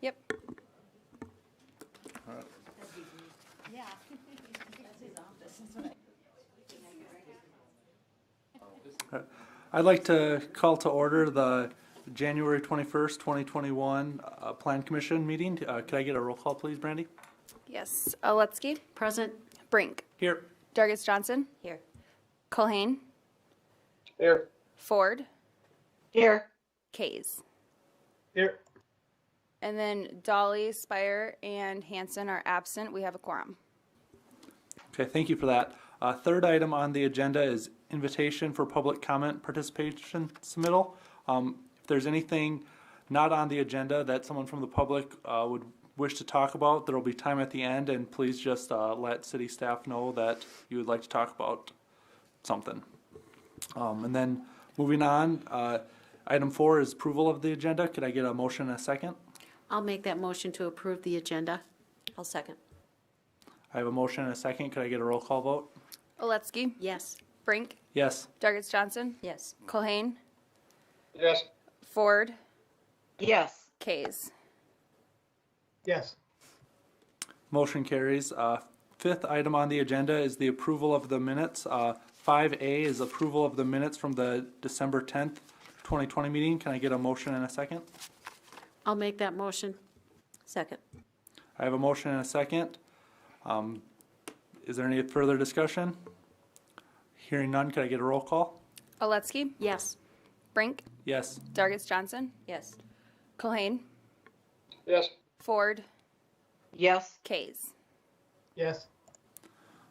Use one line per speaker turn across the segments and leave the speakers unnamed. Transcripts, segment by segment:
Yep.
All right.
Yeah.
I'd like to call to order the January 21st, 2021 Plan Commission meeting. Could I get a roll call, please, Brandy?
Yes. Oletsky.
Present.
Brink.
Here.
Dargis Johnson.
Here.
Culhane.
Here.
Ford.
Here.
Kays.
Here.
And then Dolly, Spire, and Hanson are absent. We have a quorum.
Okay, thank you for that. Third item on the agenda is invitation for public comment participation submittal. If there's anything not on the agenda that someone from the public would wish to talk about, there will be time at the end, and please just let city staff know that you would like to talk about something. And then moving on, item 4 is approval of the agenda. Could I get a motion and a second?
I'll make that motion to approve the agenda. I'll second.
I have a motion and a second. Could I get a roll call vote?
Oletsky.
Yes.
Brink.
Yes.
Dargis Johnson.
Yes.
Culhane.
Yes.
Ford.
Yes.
Kays.
Yes.
Motion carries. Fifth item on the agenda is the approval of the minutes. 5A is approval of the minutes from the December 10th, 2020 meeting. Can I get a motion and a second?
I'll make that motion. Second.
I have a motion and a second. Is there any further discussion? Hearing none, could I get a roll call?
Oletsky.
Yes.
Brink.
Yes.
Dargis Johnson.
Yes.
Culhane.
Yes.
Ford.
Yes.
Kays.
Yes.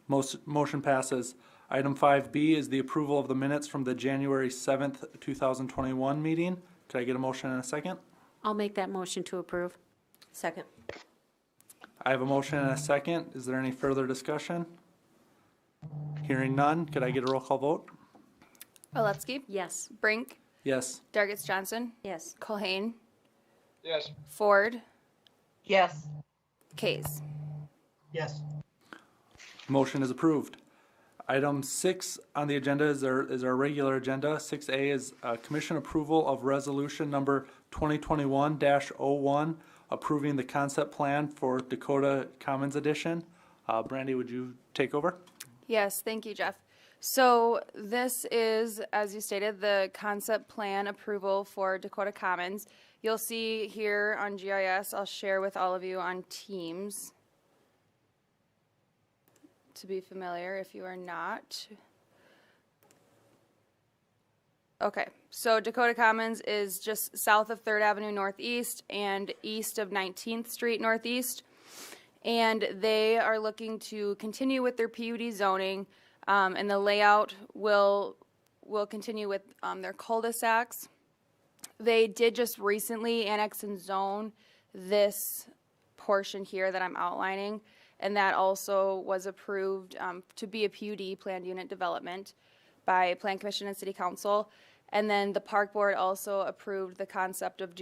Motion passes. Item 5B is the approval of the minutes from the January 7th, 2021 meeting. Could I get a motion and a second?
I'll make that motion to approve. Second.
I have a motion and a second. Is there any further discussion? Hearing none, could I get a roll call vote?
Oletsky.
Yes.
Brink.
Yes.
Dargis Johnson.
Yes.
Culhane.
Yes.
Ford.
Yes.
Kays.
Yes.
Motion is approved. Item 6 on the agenda is our regular agenda. 6A is commission approval of resolution number 2021-01, approving the concept plan for Dakota Commons Edition. Brandy, would you take over?
Yes, thank you, Jeff. So this is, as you stated, the concept plan approval for Dakota Commons. You'll see here on GIS, I'll share with all of you on Teams to be familiar if you are not. Okay, so Dakota Commons is just south of 3rd Avenue Northeast and east of 19th Street Northeast. And they are looking to continue with their PUD zoning, and the layout will continue with their cul-de-sacs. They did just recently annex and zone this portion here that I'm outlining, and that also was approved to be a PUD, planned unit development, by Plan Commission and City Council. And then the Park Board also approved the concept of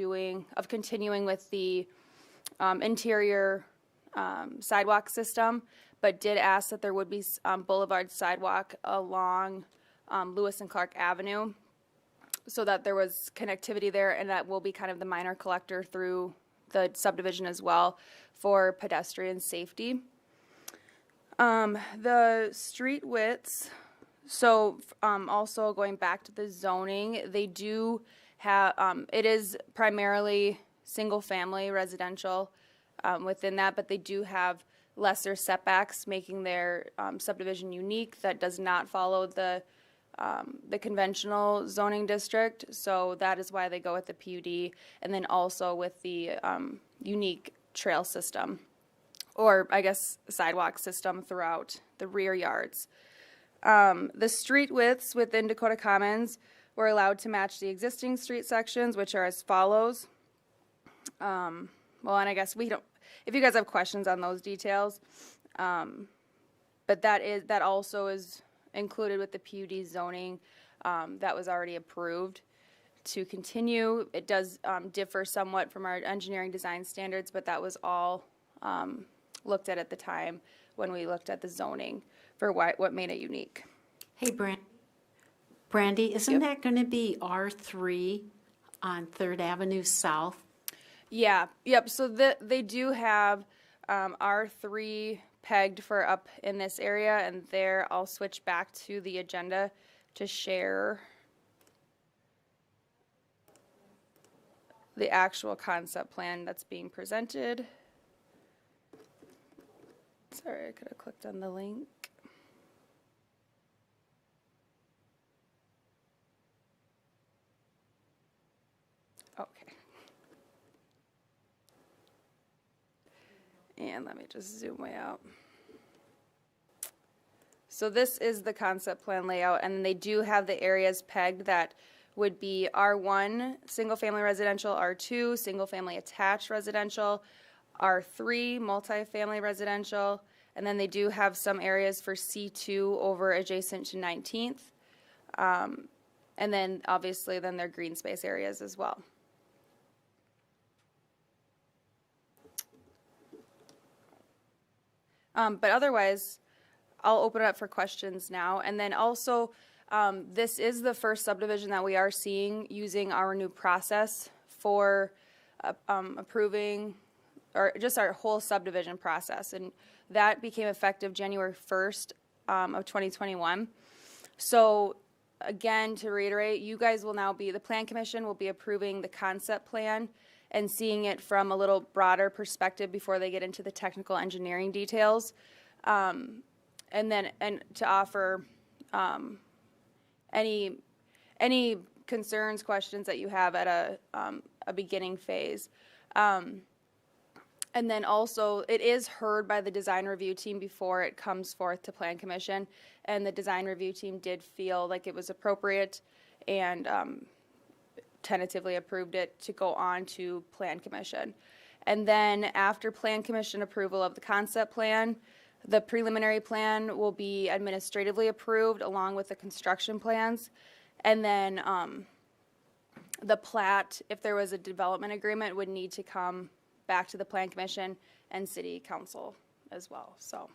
continuing with the interior sidewalk system, but did ask that there would be boulevard sidewalk along Lewis and Clark Avenue so that there was connectivity there, and that will be kind of the minor collector through the subdivision as well for pedestrian safety. The street widths, so also going back to the zoning, they do have, it is primarily single family residential within that, but they do have lesser setbacks, making their subdivision unique. That does not follow the conventional zoning district, so that is why they go with the PUD, and then also with the unique trail system, or I guess sidewalk system throughout the rear yards. The street widths within Dakota Commons were allowed to match the existing street sections, which are as follows. Well, and I guess we don't, if you guys have questions on those details, but that also is included with the PUD zoning that was already approved to continue. It does differ somewhat from our engineering design standards, but that was all looked at the time when we looked at the zoning for what made it unique.
Hey, Brandy, isn't that going to be R3 on 3rd Avenue South?
Yeah, yep, so they do have, R3 pegged for up in this area, and there, I'll switch back to the agenda to share the actual concept plan that's being presented. Sorry, I could have clicked on the link. Okay. And let me just zoom way out. So this is the concept plan layout, and they do have the areas pegged that would be R1, single-family residential, R2, single-family attached residential, R3, multifamily residential, and then they do have some areas for C2 over adjacent to 19th. And then obviously then their green space areas as well. But otherwise, I'll open it up for questions now. And then also, this is the first subdivision that we are seeing using our new process for approving, or just our whole subdivision process. And that became effective January 1st of 2021. So again, to reiterate, you guys will now be, the Plan Commission will be approving the concept plan and seeing it from a little broader perspective before they get into the technical engineering details. And to offer any concerns, questions that you have at a beginning phase. And then also, it is heard by the design review team before it comes forth to Plan Commission, and the design review team did feel like it was appropriate and tentatively approved it to go on to Plan Commission. And then after Plan Commission approval of the concept plan, the preliminary plan will be administratively approved along with the construction plans. And then the plat, if there was a development agreement, would need to come back to the Plan Commission and City Council as well. So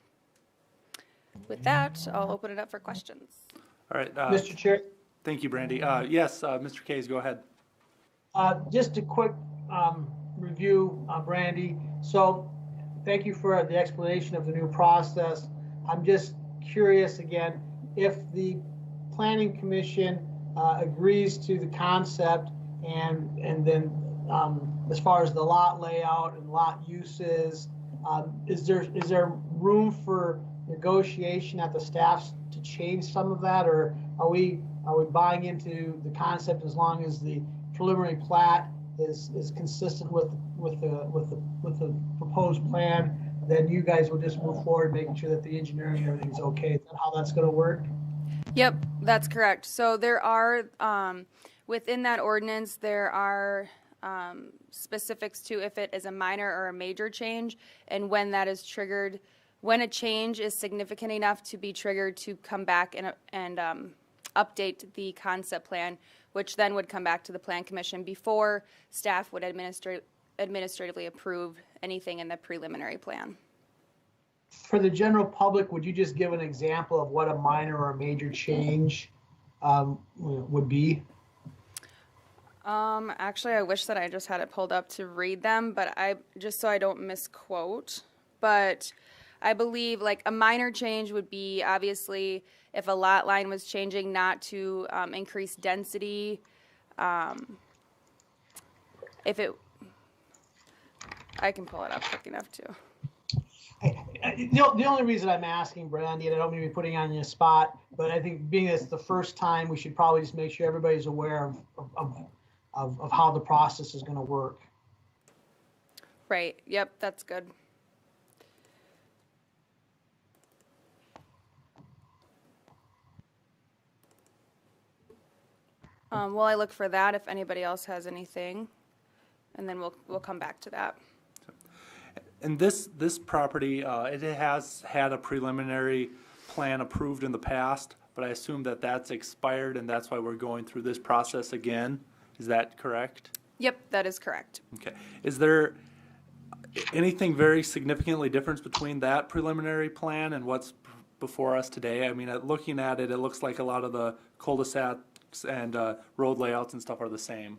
with that, I'll open it up for questions.
All right.
Mr. Chair,
Thank you, Brandy. Yes, Mr. Kays, go ahead.
just a quick review, Brandy. So thank you for the explanation of the new process. I'm just curious again, if the Planning Commission agrees to the concept and then as far as the lot layout and lot uses, is there room for negotiation at the staff to change some of that, or are we buying into the concept as long as the preliminary plat is consistent with the proposed plan? Then you guys will just move forward, making sure that the engineering and everything's okay. Is that how that's going to work?
Yep, that's correct. So there are, within that ordinance, there are specifics to if it is a minor or a major change, and when that is triggered, when a change is significant enough to be triggered to come back and update the concept plan, which then would come back to the Plan Commission before staff would administratively approve anything in the preliminary plan.
For the general public, would you just give an example of what a minor or a major change would be?
Actually, I wish that I just had it pulled up to read them, but just so I don't misquote. But I believe like a minor change would be obviously if a lot line was changing not to increase density. If it, I can pull it up quick enough too.
The only reason I'm asking, Brandy, and I don't mean to be putting you on your spot, but I think being it's the first time, we should probably just make sure everybody's aware of how the process is going to work.
Right. Yep. That's good. While I look for that, if anybody else has anything, and then we'll come back to that.
And this property, it has had a preliminary plan approved in the past, but I assume that that's expired and that's why we're going through this process again. Is that correct?
Yep, that is correct.
Okay. Is there anything very significantly different between that preliminary plan and what's before us today? I mean, looking at it, it looks like a lot of the cul-de-sacs and road layouts and stuff are the same.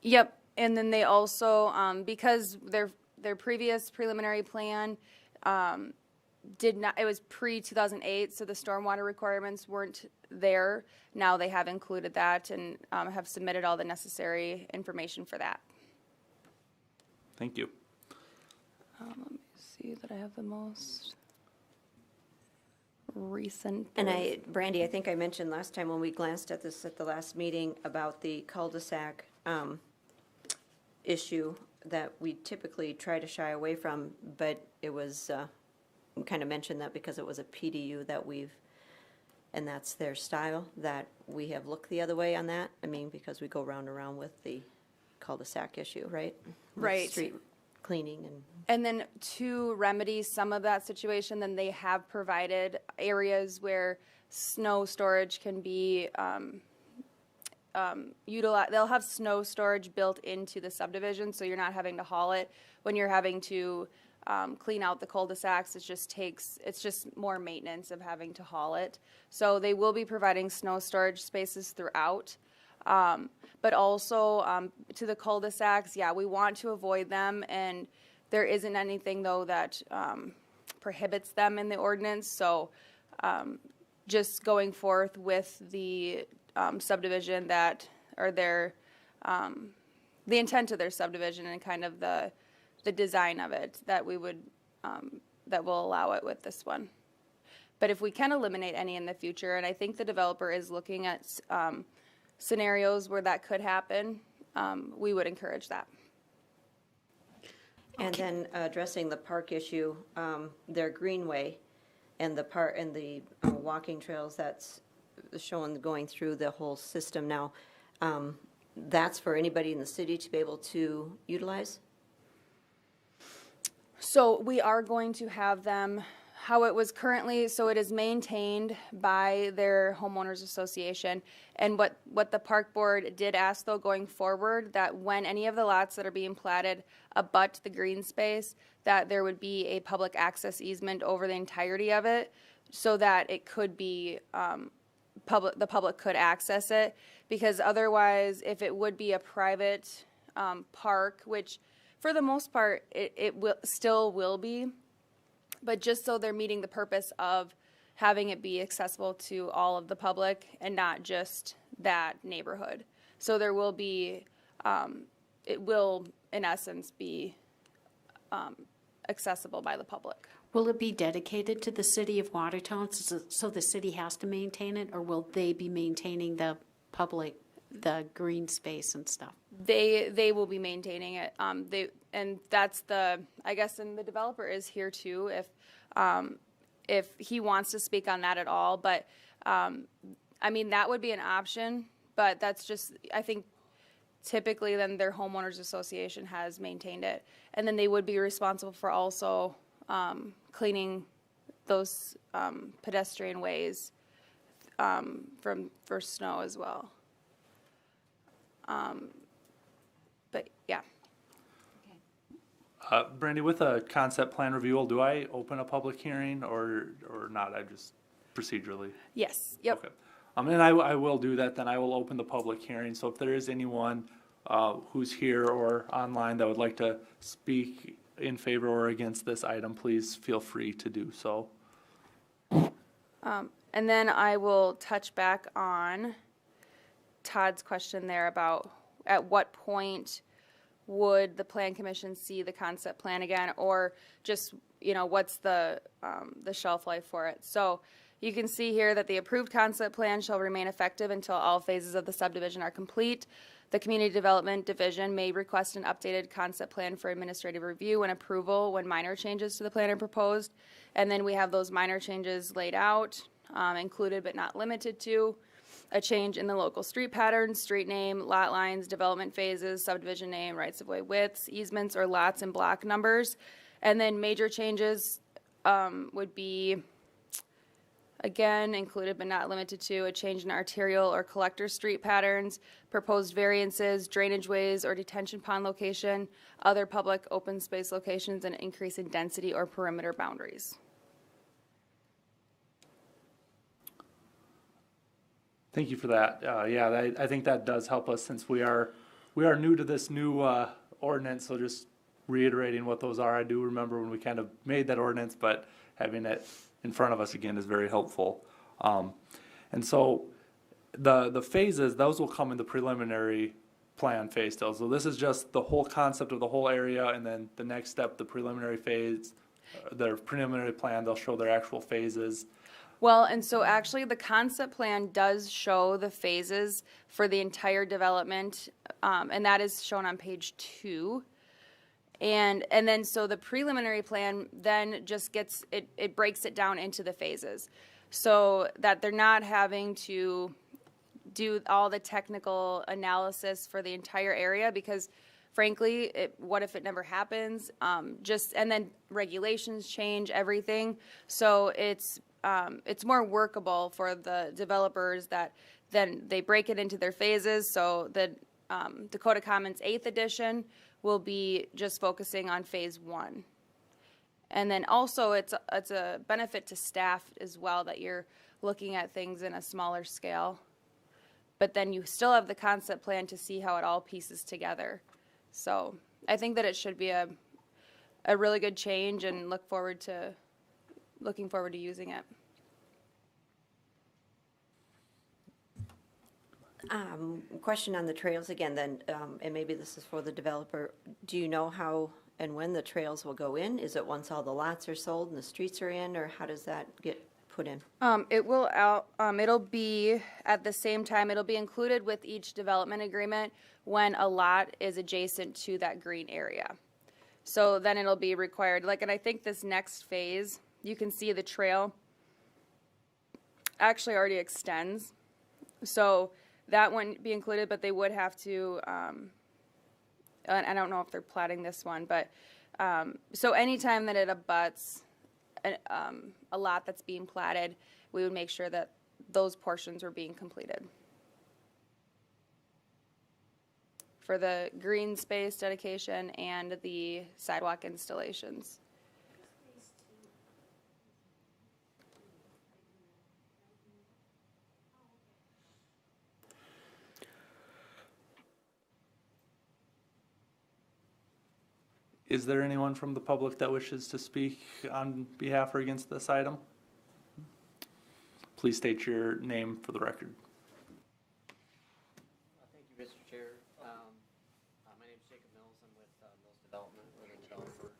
Yep. And then they also, because their previous preliminary plan did not, it was pre-2008, so the stormwater requirements weren't there. Now they have included that and have submitted all the necessary information for that.
Thank you.
Let me see that I have the most recent.
And Brandy, I think I mentioned last time when we glanced at this at the last meeting about the cul-de-sac issue that we typically try to shy away from, but it was, we kind of mentioned that because it was a PDU that and that's their style, that we have looked the other way on that. I mean, because we go round and round with the cul-de-sac issue, right? With
Right.
Street cleaning
And then to remedy some of that situation, then they have provided areas where snow storage can be utilized. They'll have snow storage built into the subdivision, so you're not having to haul it. When you're having to clean out the cul-de-sacs, it's just more maintenance of having to haul it. So they will be providing snow storage spaces throughout. But also to the cul-de-sacs, yeah, we want to avoid them, and there isn't anything though that prohibits them in the ordinance. So just going forth with the subdivision that, or the intent of their subdivision and kind of the design of it, that we would that will allow it with this one. But if we can eliminate any in the future, and I think the developer is looking at scenarios where that could happen, we would encourage that.
And then addressing the park issue, their greenway and the walking trails that's shown going through the whole system now, that's for anybody in the city to be able to utilize?
So we are going to have them, how it was currently, so it is maintained by their homeowners association. And what the park board did ask though going forward, that when any of the lots that are being platted abut the green space, that there would be a public access easement over the entirety of it, so that it could be the public could access it. Because otherwise, if it would be a private park, which for the most part it still will be, but just so they're meeting the purpose of having it be accessible to all of the public and not just that neighborhood. So there will be, it will in essence be accessible by the public.
Will it be dedicated to the city of Watertown, so the city has to maintain it, or will they be maintaining the public, the green space and stuff?
They will be maintaining it. And that's I guess, and the developer is here too, if he wants to speak on that at all. But I mean, that would be an option, but that's just, I think typically then their homeowners association has maintained it. And then they would be responsible for also cleaning those pedestrian ways for snow as well. But yeah.
Brandy, with a concept plan review, do I open a public hearing or not? I just procedurally.
Yes. Yep.
Okay. And I will do that. Then I will open the public hearing. So if there is anyone who's here or online that would like to speak in favor or against this item, please feel free to do so.
And then I will touch back on Todd's question there about at what point would the Plan Commission see the concept plan again, or just, what's the shelf life for it. So you can see here that the approved concept plan shall remain effective until all phases of the subdivision are complete. The Community Development Division may request an updated concept plan for administrative review and approval when minor changes to the plan are proposed. And then we have those minor changes laid out, included but not limited to a change in the local street pattern, street name, lot lines, development phases, subdivision name, rights-of-way widths, easements, or lots and block numbers. And then major changes would be, again, included but not limited to a change in arterial or collector street patterns, proposed variances, drainage ways or detention pond location, other public open space locations, and an increase in density or perimeter boundaries.
Thank you for that. Yeah, I think that does help us since we are we are new to this new ordinance, so just reiterating what those are. I do remember when we kind of made that ordinance, but having it in front of us again is very helpful. And so the phases, those will come in the preliminary plan phase still. So this is just the whole concept of the whole area, and then the next step, the preliminary phase, their preliminary plan, they'll show their actual phases.
Well, and so actually the concept plan does show the phases for the entire development, and that is shown on page 2. And then so the preliminary plan then just gets, it breaks it down into the phases. So that they're not having to do all the technical analysis for the entire area, because frankly, what if it never happens? And then regulations change everything. So it's more workable for the developers that then they break it into their phases. So the Dakota Commons 8th edition will be just focusing on phase 1. And then also it's a benefit to staff as well that you're looking at things in a smaller scale. But then you still have the concept plan to see how it all pieces together. So I think that it should be a really good change, and looking forward to using it.
Question on the trails again then, and maybe this is for the developer. Do you know how and when the trails will go in? Is it once all the lots are sold and the streets are in, or how does that get put in?
It'll be at the same time, it'll be included with each development agreement when a lot is adjacent to that green area. So then it'll be required, and I think this next phase, you can see the trail actually already extends. So that wouldn't be included, but they would have to, I don't know if they're platting this one, but, so anytime that it abuts a lot that's being platted, we would make sure that those portions were being completed. For the green space dedication and the sidewalk installations.
Is there anyone from the public that wishes to speak on behalf or against this item? Please state your name for the record.
Thank you, Mr. Chair. My name is Jacob Mills. I'm with Mills Development. We're the developer.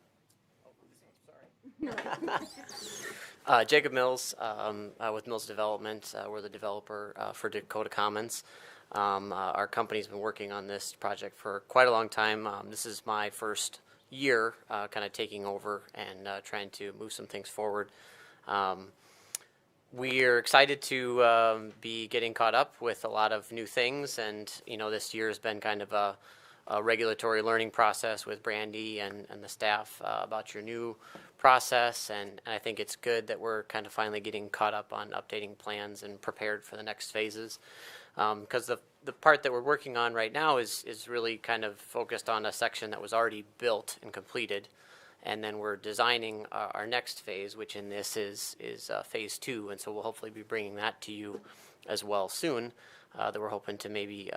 Oh, sorry. Jacob Mills with Mills Development. We're the developer for Dakota Commons. Our company's been working on this project for quite a long time. This is my first year kind of taking over and trying to move some things forward. We are excited to be getting caught up with a lot of new things, and this year has been kind of a regulatory learning process with Brandy and the staff about your new process, and I think it's good that we're kind of finally getting caught up on updating plans and prepared for the next phases. Because the part that we're working on right now is really kind of focused on a section that was already built and completed, and then we're designing our next phase, which in this is phase 2, and so we'll hopefully be bringing that to you as well soon. That we're hoping to maybe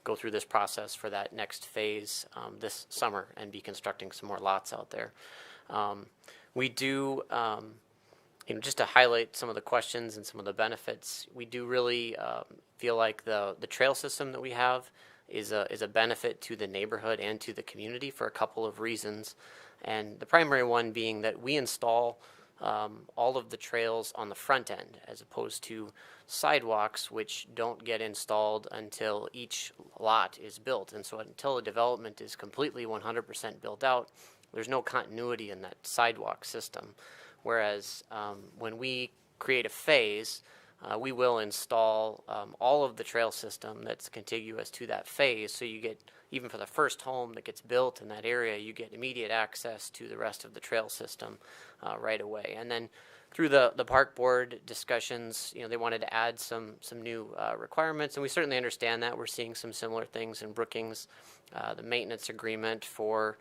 go through this process for that next phase this summer and be constructing some more lots out there. We do. Just to highlight some of the questions and some of the benefits, we do really feel like the trail system that we have is a benefit to the neighborhood and to the community for a couple of reasons. And the primary one being that we install all of the trails on the front end as opposed to sidewalks, which don't get installed until each lot is built. And so until a development is completely 100% built out, there's no continuity in that sidewalk system. Whereas when we create a phase, we will install all of the trail system that's contiguous to that phase. So you get, even for the first home that gets built in that area, you get immediate access to the rest of the trail system right away. And then through the park board discussions, they wanted to add some new requirements, and we certainly understand that. We're seeing some similar things in Brookings, the maintenance agreement for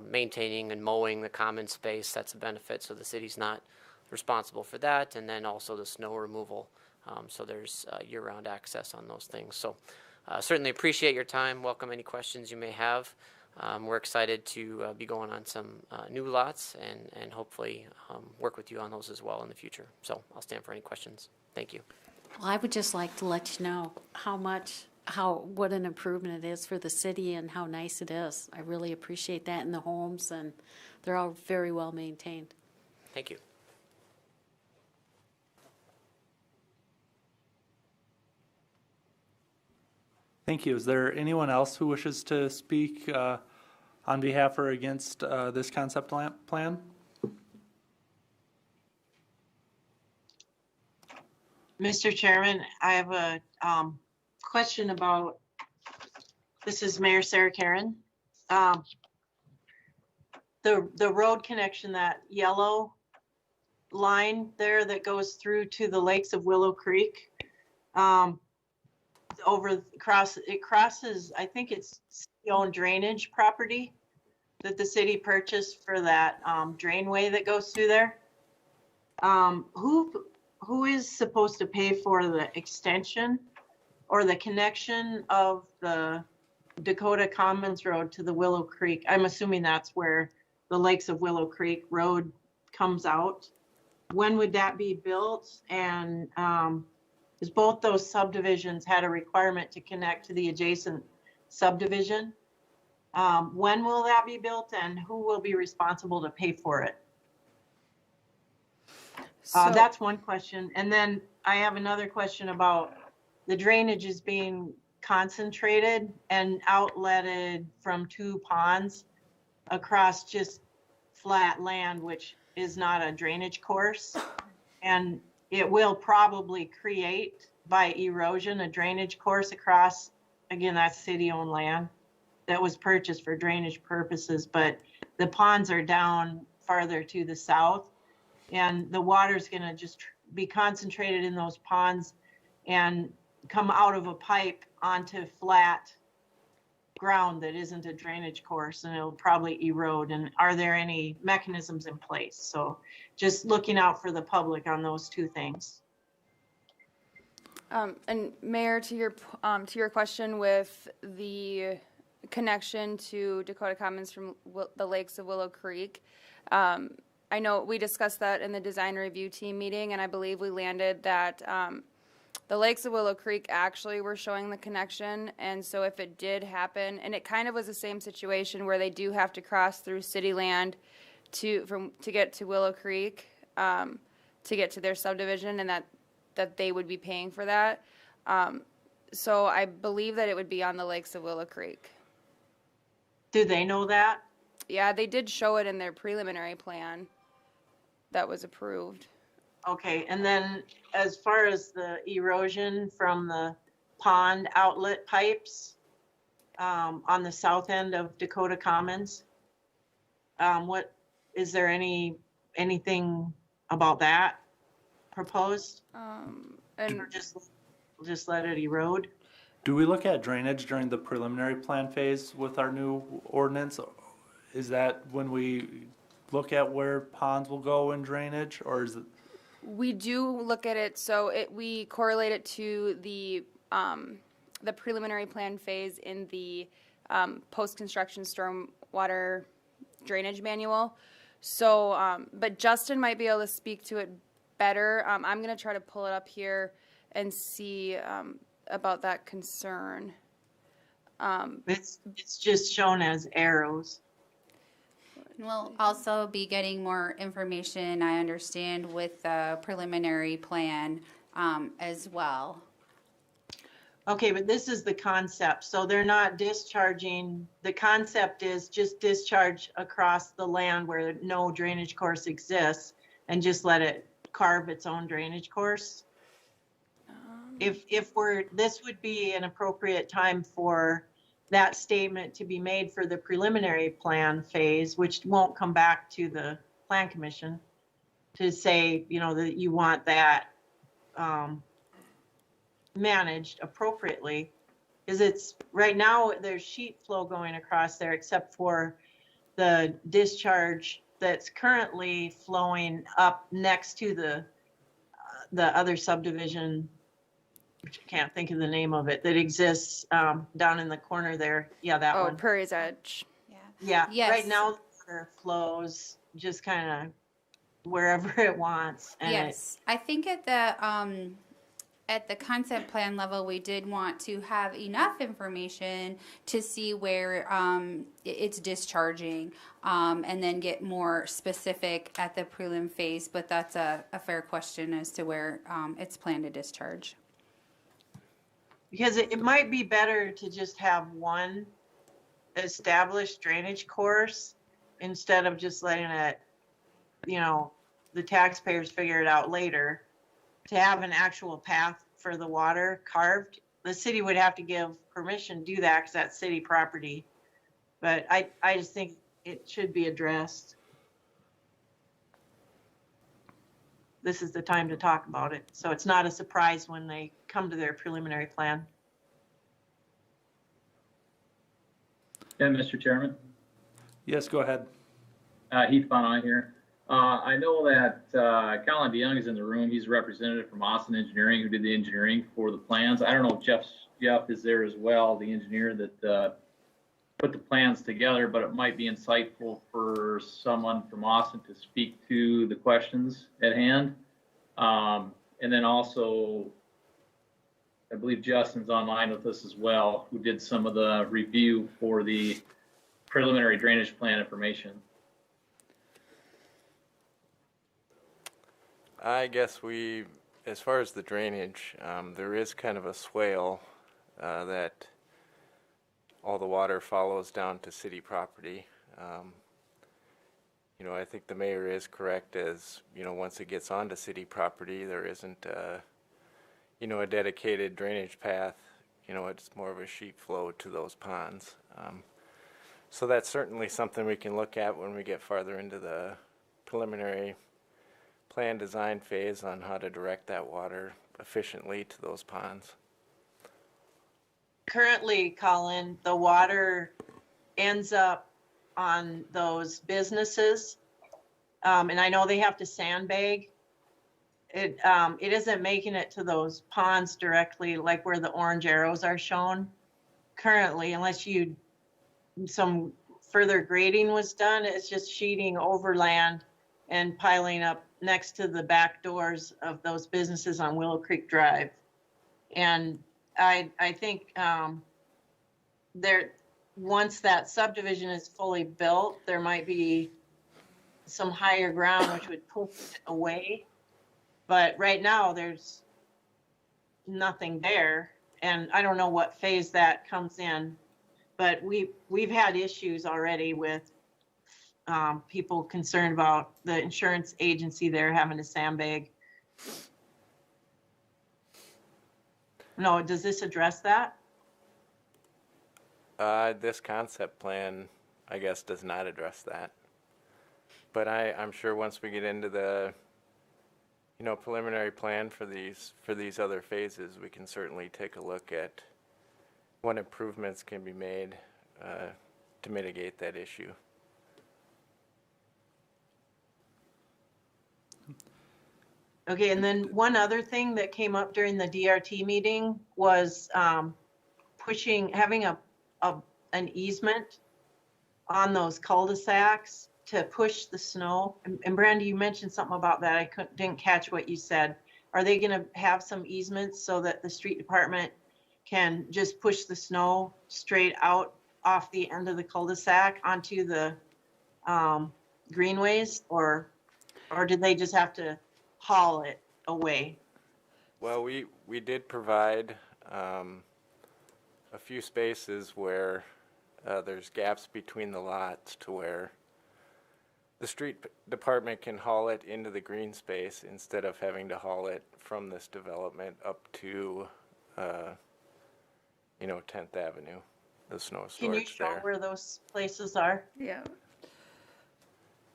maintaining and mowing the common space. That's a benefit, so the city's not responsible for that, and then also the snow removal, so there's year-round access on those things. So certainly appreciate your time. Welcome any questions you may have. We're excited to be going on some new lots and hopefully work with you on those as well in the future. So I'll stand for any questions. Thank you.
Well, I would just like to let you know what an improvement it is for the city and how nice it is. I really appreciate that in the homes, and they're all very well maintained.
Thank you.
Thank you. Is there anyone else who wishes to speak on behalf or against this concept plan?
Mr. Chairman, I have a question about, this is Mayor Sarah Karen. The road connection, that yellow line there that goes through to the lakes of Willow Creek, it crosses, I think it's city-owned drainage property that the city purchased for that drainway that goes through there. Who is supposed to pay for the extension or the connection of the Dakota Commons Road to the Willow Creek? I'm assuming that's where the Lakes of Willow Creek Road comes out. When would that be built? And because both those subdivisions had a requirement to connect to the adjacent subdivision. When will that be built, and who will be responsible to pay for it? That's one question. And then I have another question about the drainage is being concentrated and outletted from 2 ponds across just flat land, which is not a drainage course. And it will probably create, by erosion, a drainage course across, again, that's city-owned land that was purchased for drainage purposes, but the ponds are down farther to the south, and the water's gonna just be concentrated in those ponds and come out of a pipe onto flat ground that isn't a drainage course, and it'll probably erode. And are there any mechanisms in place? So just looking out for the public on those 2 things.
And Mayor, to your question with the connection to Dakota Commons from the Lakes of Willow Creek, I know we discussed that in the design review team meeting, and I believe we landed that the Lakes of Willow Creek actually were showing the connection. And so if it did happen, and it kind of was the same situation where they do have to cross through city land to get to Willow Creek, to get to their subdivision, and that they would be paying for that. So I believe that it would be on the Lakes of Willow Creek.
Do they know that?
Yeah, they did show it in their preliminary plan that was approved.
Okay, and then as far as the erosion from the pond outlet pipes on the south end of Dakota Commons, what is there anything about that proposed?
And
Or just let it erode?
Do we look at drainage during the preliminary plan phase with our new ordinance? Is that when we look at where ponds will go in drainage, or is it?
we do look at it, so we correlate it to the preliminary plan phase in the post-construction stormwater drainage manual. So, but Justin might be able to speak to it better. I'm going to try to pull it up here and see about that concern.
It's just shown as arrows.
We'll also be getting more information, I understand, with the preliminary plan as well.
Okay, but this is the concept. So they're not discharging. The concept is just discharge across the land where no drainage course exists and just let it carve its own drainage course. This would be an appropriate time for that statement to be made for the preliminary plan phase, which won't come back to the plan commission to say, that you want that managed appropriately. Because it's right now there's sheet flow going across there, except for the discharge that's currently flowing up next to the other subdivision which I can't think of the name of it, that exists down in the corner there. Yeah, that
Oh,
one.
Prairie's Edge.
Yeah,
Yes.
right now the water flows just kind of wherever it wants. And
Yes, I think at the concept plan level, we did want to have enough information to see where it's discharging, and then get more specific at the prelim phase. But that's a fair question as to where it's planned to discharge.
because it might be better to just have one established drainage course instead of just letting it, the taxpayers figure it out later. To have an actual path for the water carved, the city would have to give permission to do that because that's city property. But I just think it should be addressed. This is the time to talk about it. So it's not a surprise when they come to their preliminary plan.
Yeah, Mr. Chairman,
Yes, go ahead.
Heath Bonai here. I know that Colin DeYoung is in the room. He's a representative from Austin Engineering who did the engineering for the plans. I don't know if Jeff is there as well, the engineer that put the plans together, but it might be insightful for someone from Austin to speak to the questions at hand. And then also, I believe Justin's online with us as well, who did some of the review for the preliminary drainage plan information.
I guess as far as the drainage, there is kind of a swale that all the water follows down to city property. I think the mayor is correct as, once it gets onto city property, there isn't, a dedicated drainage path. It's more of a sheet flow to those ponds. So that's certainly something we can look at when we get farther into the preliminary plan design phase on how to direct that water efficiently to those ponds.
Currently, Colin, the water ends up on those businesses. And I know they have to sandbag. It isn't making it to those ponds directly, like where the orange arrows are shown currently, unless some further grading was done. It's just sheeting overland and piling up next to the back doors of those businesses on Willow Creek Drive. And I think once that subdivision is fully built, there might be some higher ground which would pull it away. But right now there's nothing there. And I don't know what phase that comes in, but we've had issues already with people concerned about the insurance agency there having to sandbag. No, does this address that?
This concept plan, I guess, does not address that. But I'm sure once we get into the, preliminary plan for these other phases, we can certainly take a look at what improvements can be made to mitigate that issue.
Okay, and then one other thing that came up during the DRT meeting was having an easement on those cul-de-sacs to push the snow. And Brandy, you mentioned something about that. I didn't catch what you said. Are they going to have some easements so that the street department can just push the snow straight out off the end of the cul-de-sac onto the greenways, or did they just have to haul it away?
Well, we did provide a few spaces where there's gaps between the lots to where the street department can haul it into the green space instead of having to haul it from this development up to 10th Avenue, the snow storage there.
Can you show where those places are?
Yeah.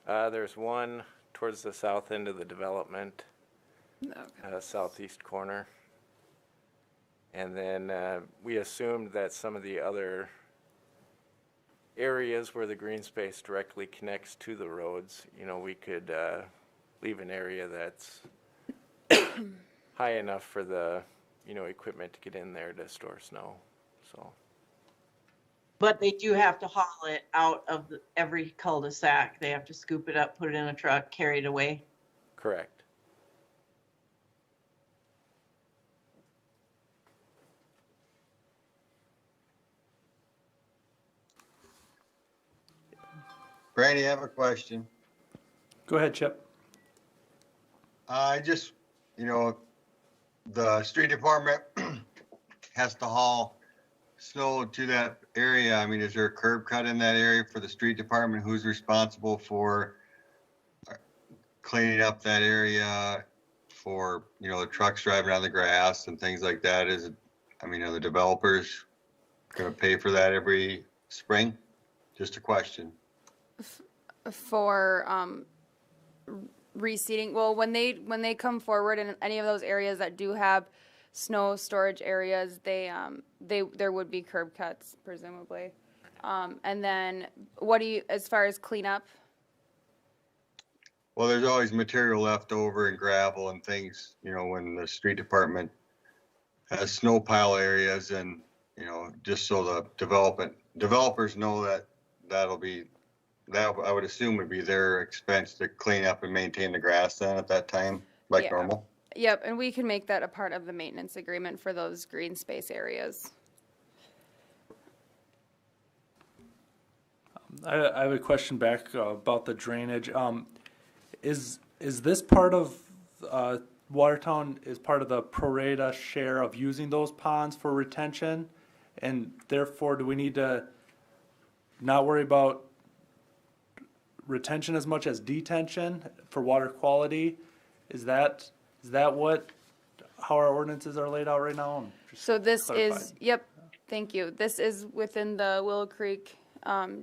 There's one towards the south end of the development, southeast corner. And then we assumed that some of the other areas where the green space directly connects to the roads, we could leave an area that's high enough for the equipment to get in there to store snow, so.
But they do have to haul it out of every cul-de-sac. They have to scoop it up, put it in a truck, carry it away.
Correct.
Brandy, I have a question.
Go ahead, Chip.
I just, the street department has to haul snow to that area. I mean, is there a curb cut in that area for the street department? Who's responsible for cleaning up that area for, the trucks driving on the grass and things like that? Are the developers going to pay for that every spring? Just a question.
For reseeding, well, when they come forward in any of those areas that do have snow storage areas, there would be curb cuts presumably. And then as far as cleanup?
Well, there's always material left over and gravel and things, when the street department has snow pile areas and, just so the developers know that I would assume would be their expense to clean up and maintain the grass then at that time, like normal.
Yep, and we can make that a part of the maintenance agreement for those green space areas.
I have a question back about the drainage. Is this part of Watertown is part of the pro rata share of using those ponds for retention, and therefore do we need to not worry about retention as much as detention for water quality? Is that how our ordinances are laid out right now?
So this is, yep, thank you. This is within the Willow Creek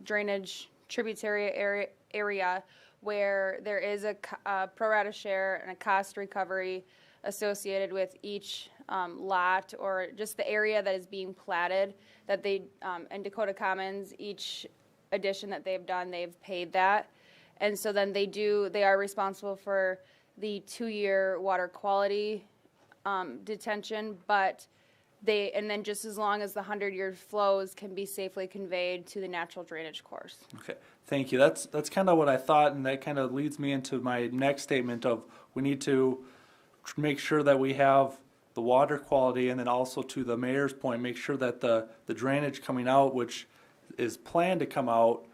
drainage tributary area where there is a pro rata share and a cost recovery associated with each lot or just the area that is being platted that they, in Dakota Commons, each addition that they've done, they've paid that. And so then they are responsible for the 2-year water quality detention, but and then just as long as the 100-year flows can be safely conveyed to the natural drainage course.
Okay, thank you. That's kind of what I thought, and that kind of leads me into my next statement of we need to make sure that we have the water quality, and then also to the mayor's point, make sure that the drainage coming out, which is planned to come out,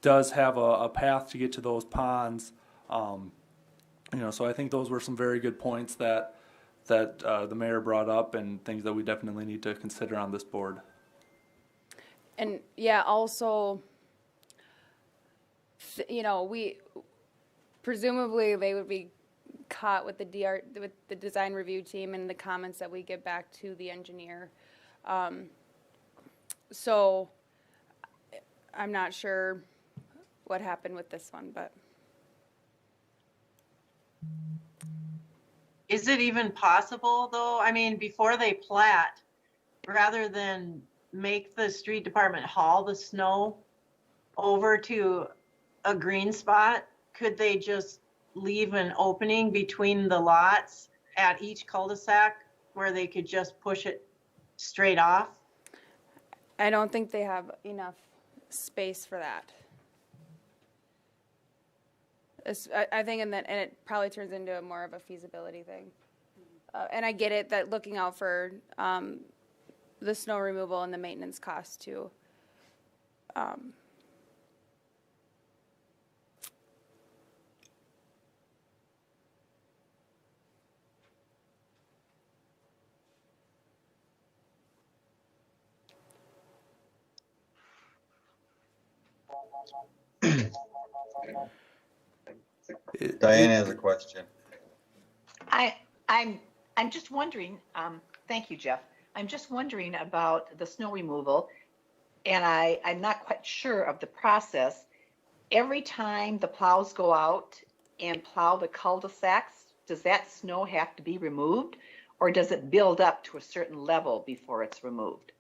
does have a path to get to those ponds. So I think those were some very good points that the mayor brought up and things that we definitely need to consider on this board.
And yeah, also, we presumably they would be caught with with the design review team and the comments that we get back to the engineer. So I'm not sure what happened with this one, but.
Is it even possible though? I mean, before they plat, rather than make the street department haul the snow over to a green spot, could they just leave an opening between the lots at each cul-de-sac where they could just push it straight off?
I don't think they have enough space for that. I think, and it probably turns into more of a feasibility thing. And I get it that looking out for the snow removal and the maintenance costs too.
Diane has a question.
I'm just wondering, thank you, Jeff. I'm just wondering about the snow removal, and I'm not quite sure of the process. Every time the plows go out and plow the cul-de-sacs, does that snow have to be removed, or does it build up to a certain level before it's removed?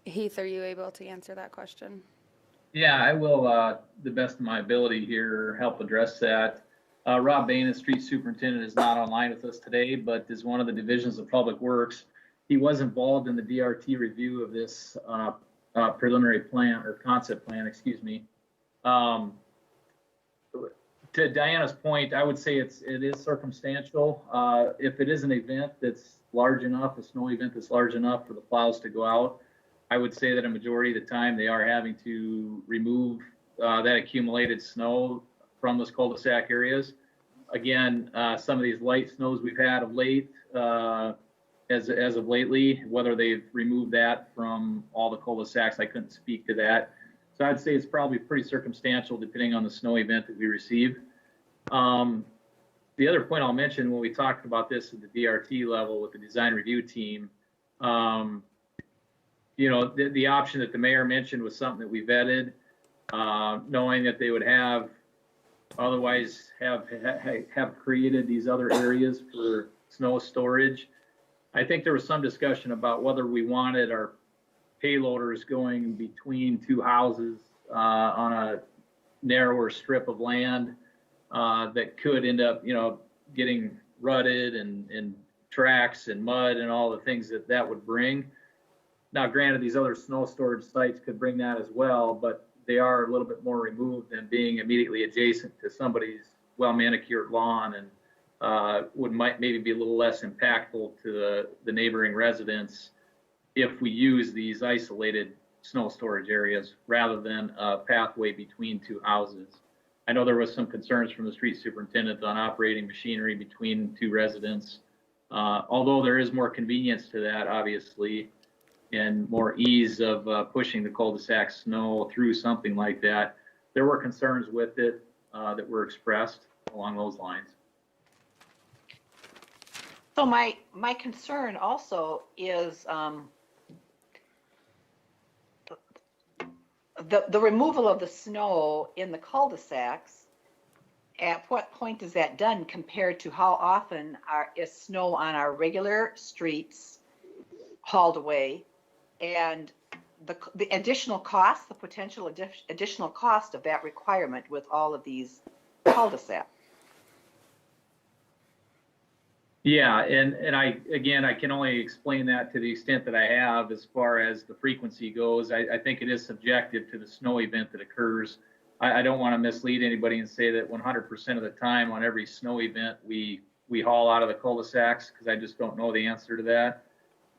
Heath, are you able to answer that question?
Yeah, I will, the best of my ability here, help address that. Rob Bain, the street superintendent, is not online with us today, but is one of the divisions of Public Works. He was involved in the DRT review of this preliminary plan or concept plan, excuse me. To Diana's point, I would say it is circumstantial. If it is an event that's large enough, a snow event that's large enough for the plows to go out, I would say that a majority of the time they are having to remove that accumulated snow from those cul-de-sac areas. Again, some of these light snows we've had of late, as of lately, whether they've removed that from all the cul-de-sacs, I couldn't speak to that. So I'd say it's probably pretty circumstantial depending on the snow event that we receive. The other point I'll mention when we talked about this at the DRT level with the design review team, you know, the option that the mayor mentioned was something that we vetted, knowing that they would otherwise have created these other areas for snow storage. I think there was some discussion about whether we wanted our payloaders going between two houses on a narrower strip of land that could end up, you know, getting rutted and tracks and mud and all the things that would bring. Now, granted, these other snow storage sites could bring that as well, but they are a little bit more removed than being immediately adjacent to somebody's well-manicured lawn, and might maybe be a little less impactful to the neighboring residents if we use these isolated snow storage areas rather than a pathway between two houses. I know there was some concerns from the street superintendent on operating machinery between two residents. Although there is more convenience to that, obviously, and more ease of pushing the cul-de-sac snow through something like that, there were concerns with it that were expressed along those lines.
So my concern also is the removal of the snow in the cul-de-sacs. At what point is that done compared to how often is snow on our regular streets hauled away, and the additional cost, the potential additional cost of that requirement with all of these cul-de-sacs?
Yeah, and I can only explain that to the extent that I have as far as the frequency goes. I think it is subjective to the snow event that occurs. I don't want to mislead anybody and say that 100% of the time on every snow event we haul out of the cul-de-sacs, because I just don't know the answer to that.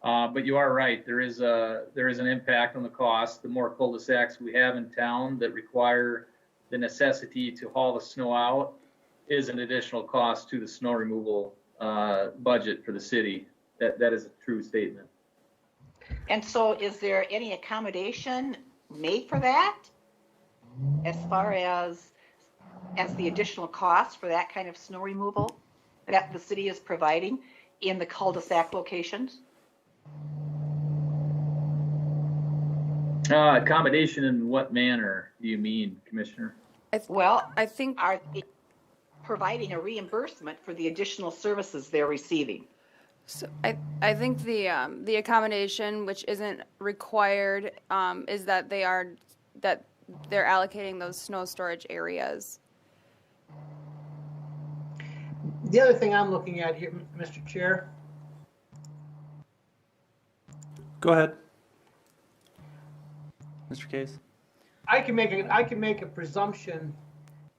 But you are right. There is an impact on the cost. The more cul-de-sacs we have in town that require the necessity to haul the snow out is an additional cost to the snow removal budget for the city. That is a true statement.
And so is there any accommodation made for that as far as the additional cost for that kind of snow removal that the city is providing in the cul-de-sac locations?
Accommodation in what manner do you mean, Commissioner?
I think
are they providing a reimbursement for the additional services they're receiving?
so. I think the accommodation, which isn't required, is that they're allocating those snow storage areas.
The other thing I'm looking at here, Mr. Chair.
Go ahead. Mr. Case.
I can make a presumption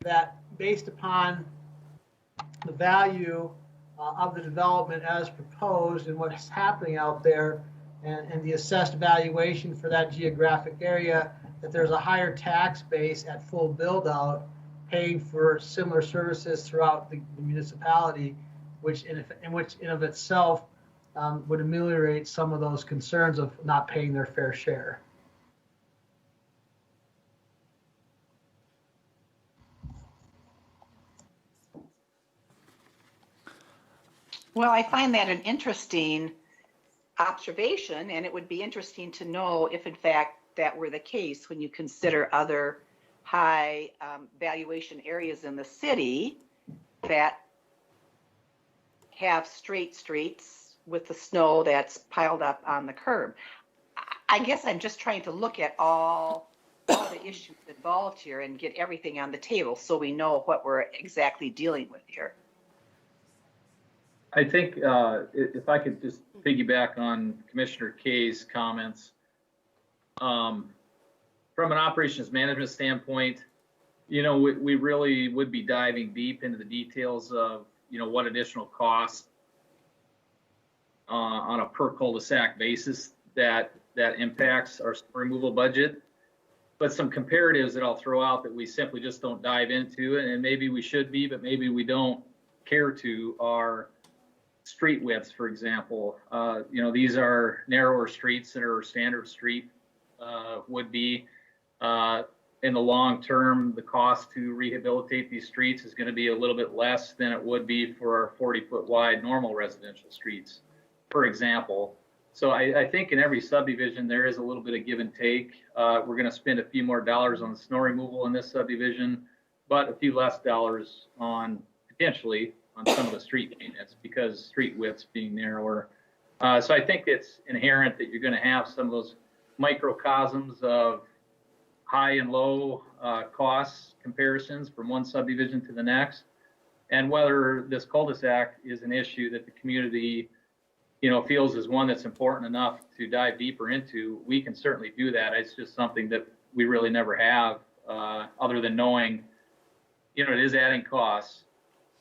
that based upon the value of the development as proposed and what's happening out there and the assessed valuation for that geographic area, that there's a higher tax base at full build out paying for similar services throughout the municipality, which in of itself would ameliorate some of those concerns of not paying their fair share.
Well, I find that an interesting observation, and it would be interesting to know if in fact that were the case when you consider other high valuation areas in the city that have straight streets with the snow that's piled up on the curb. I guess I'm just trying to look at all all the issues involved here and get everything on the table so we know what we're exactly dealing with here.
I think if I could just piggyback on Commissioner Kay's comments, from an operations management standpoint, you know, we really would be diving deep into the details of, you know, what additional costs on a per cul-de-sac basis that impacts our snow removal budget. But some comparatives that I'll throw out that we simply just don't dive into, and maybe we should be, but maybe we don't care to, are street widths, for example. You know, these are narrower streets that are standard street would be. In the long term, the cost to rehabilitate these streets is going to be a little bit less than it would be for our 40-foot wide normal residential streets, for example. So I think in every subdivision, there is a little bit of give and take. We're going to spend a few more dollars on snow removal in this subdivision, but a few less dollars on potentially on some of the street maintenance because street widths being narrower. So I think it's inherent that you're going to have some of those microcosms of high and low costs comparisons from one subdivision to the next. And whether this cul-de-sac is an issue that the community, you know, feels is one that's important enough to dive deeper into, we can certainly do that. It's just something that we really never have, other than knowing, you know, it is adding costs.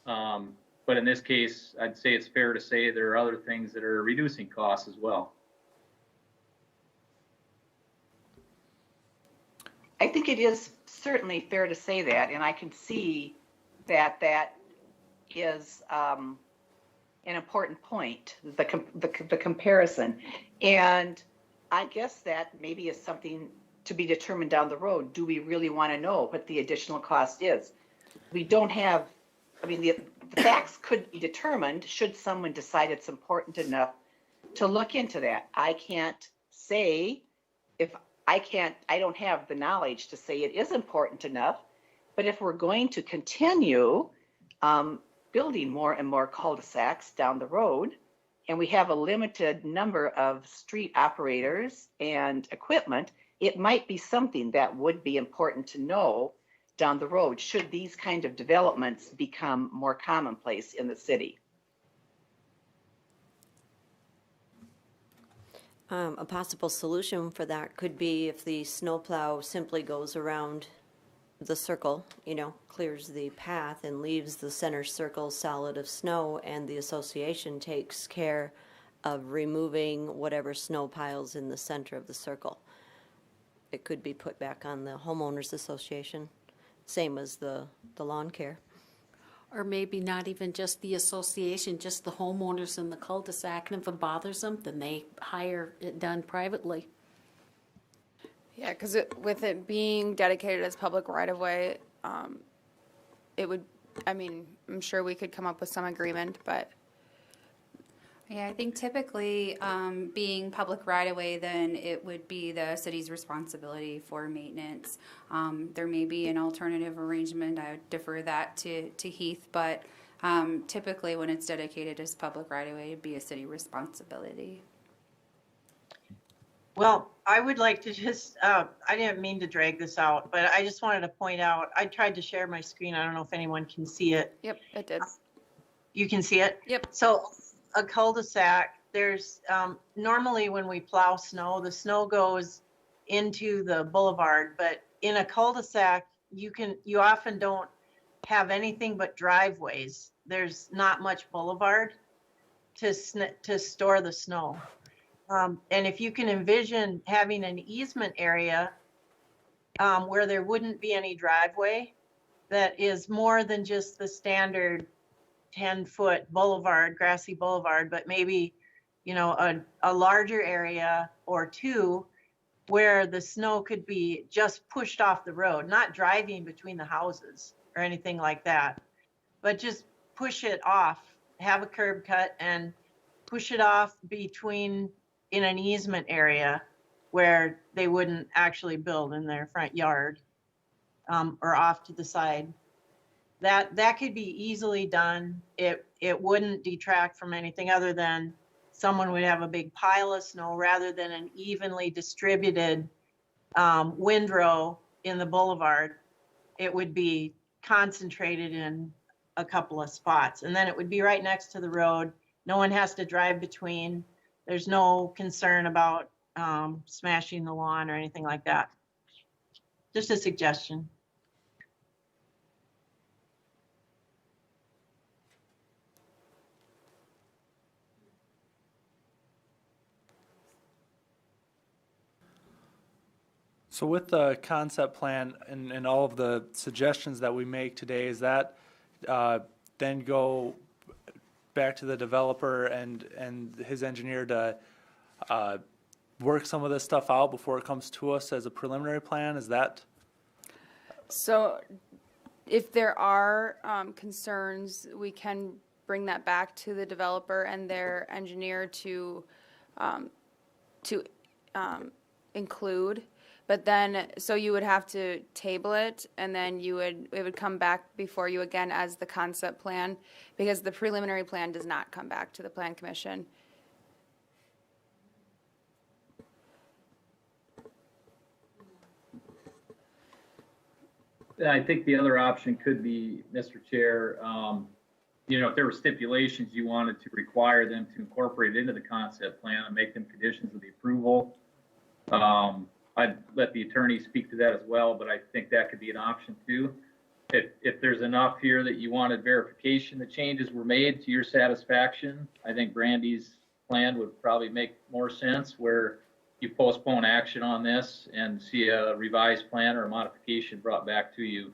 But in this case, I'd say it's fair to say there are other things that are reducing costs as well.
I think it is certainly fair to say that, and I can see that that is an important point, the comparison. And I guess that maybe is something to be determined down the road. Do we really want to know what the additional cost is? We don't have, I mean, the facts could be determined should someone decide it's important enough to look into that. I can't say if I don't have the knowledge to say it is important enough, but if we're going to continue building more and more cul-de-sacs down the road, and we have a limited number of street operators and equipment, it might be something that would be important to know down the road should these kind of developments become more commonplace in the city.
A possible solution for that could be if the snowplow simply goes around the circle, you know, clears the path and leaves the center circle solid of snow, and the association takes care of removing whatever snow piles in the center of the circle. It could be put back on the homeowners association, same as the lawn care.
Or maybe not even just the association, just the homeowners in the cul-de-sac, and if it bothers them, then they hire it done privately.
Yeah, because with it being dedicated as public right-of-way, it would, I mean, I'm sure we could come up with some agreement, but.
Yeah, I think typically, being public right-of-way, then it would be the city's responsibility for maintenance. There may be an alternative arrangement. I would defer that to Heath, but typically when it's dedicated as public right-of-way, it'd be a city responsibility.
Well, I would like to just, I didn't mean to drag this out, but I just wanted to point out, I tried to share my screen. I don't know if anyone can see it.
Yep, it did.
You can see it?
Yep.
So a cul-de-sac, there's normally when we plow snow, the snow goes into the boulevard, but in a cul-de-sac, you often don't have anything but driveways. There's not much boulevard to store the snow. And if you can envision having an easement area where there wouldn't be any driveway, that is more than just the standard 10-foot boulevard, grassy boulevard, but maybe, you know, a larger area or two where the snow could be just pushed off the road, not driving between the houses or anything like that, but just push it off, have a curb cut and push it off between in an easement area where they wouldn't actually build in their front yard or off to the side. That could be easily done. It wouldn't detract from anything other than someone would have a big pile of snow rather than an evenly distributed windrow in the boulevard, it would be concentrated in a couple of spots. And then it would be right next to the road. No one has to drive between. There's no concern about smashing the lawn or anything like that. Just a suggestion.
So with the concept plan and all of the suggestions that we make today, is that then go back to the developer and his engineer to work some of this stuff out before it comes to us as a preliminary plan? Is that?
So if there are concerns, we can bring that back to the developer and their engineer to include. But then, so you would have to table it, and then it would come back before you again as the concept plan, because the preliminary plan does not come back to the Plan Commission.
I think the other option could be, Mr. Chair, if there were stipulations you wanted to require them to incorporate into the concept plan and make them conditions of the approval. I'd let the attorney speak to that as well, but I think that could be an option too. If there's enough here that you wanted verification that changes were made to your satisfaction, I think Brandy's plan would probably make more sense, where you postpone action on this and see a revised plan or a modification brought back to you.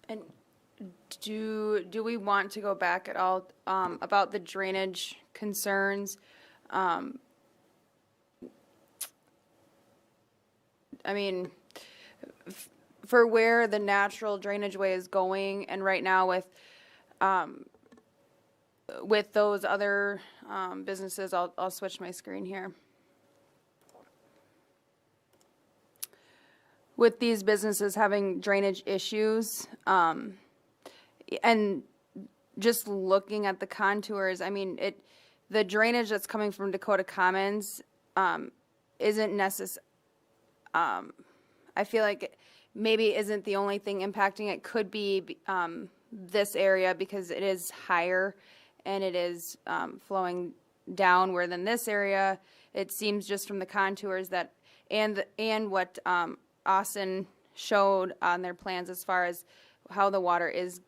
And do we want to go back at all about the drainage concerns? I mean, for where the natural drainage way is going, and right now with those other businesses, I'll switch my screen here. With these businesses having drainage issues, and just looking at the contours, I mean, the drainage that's coming from Dakota Commons isn't necessary. I feel like maybe isn't the only thing impacting it. Could be this area, because it is higher and it is flowing downward than this area. It seems just from the contours that and what Austin showed on their plans as far as how the water is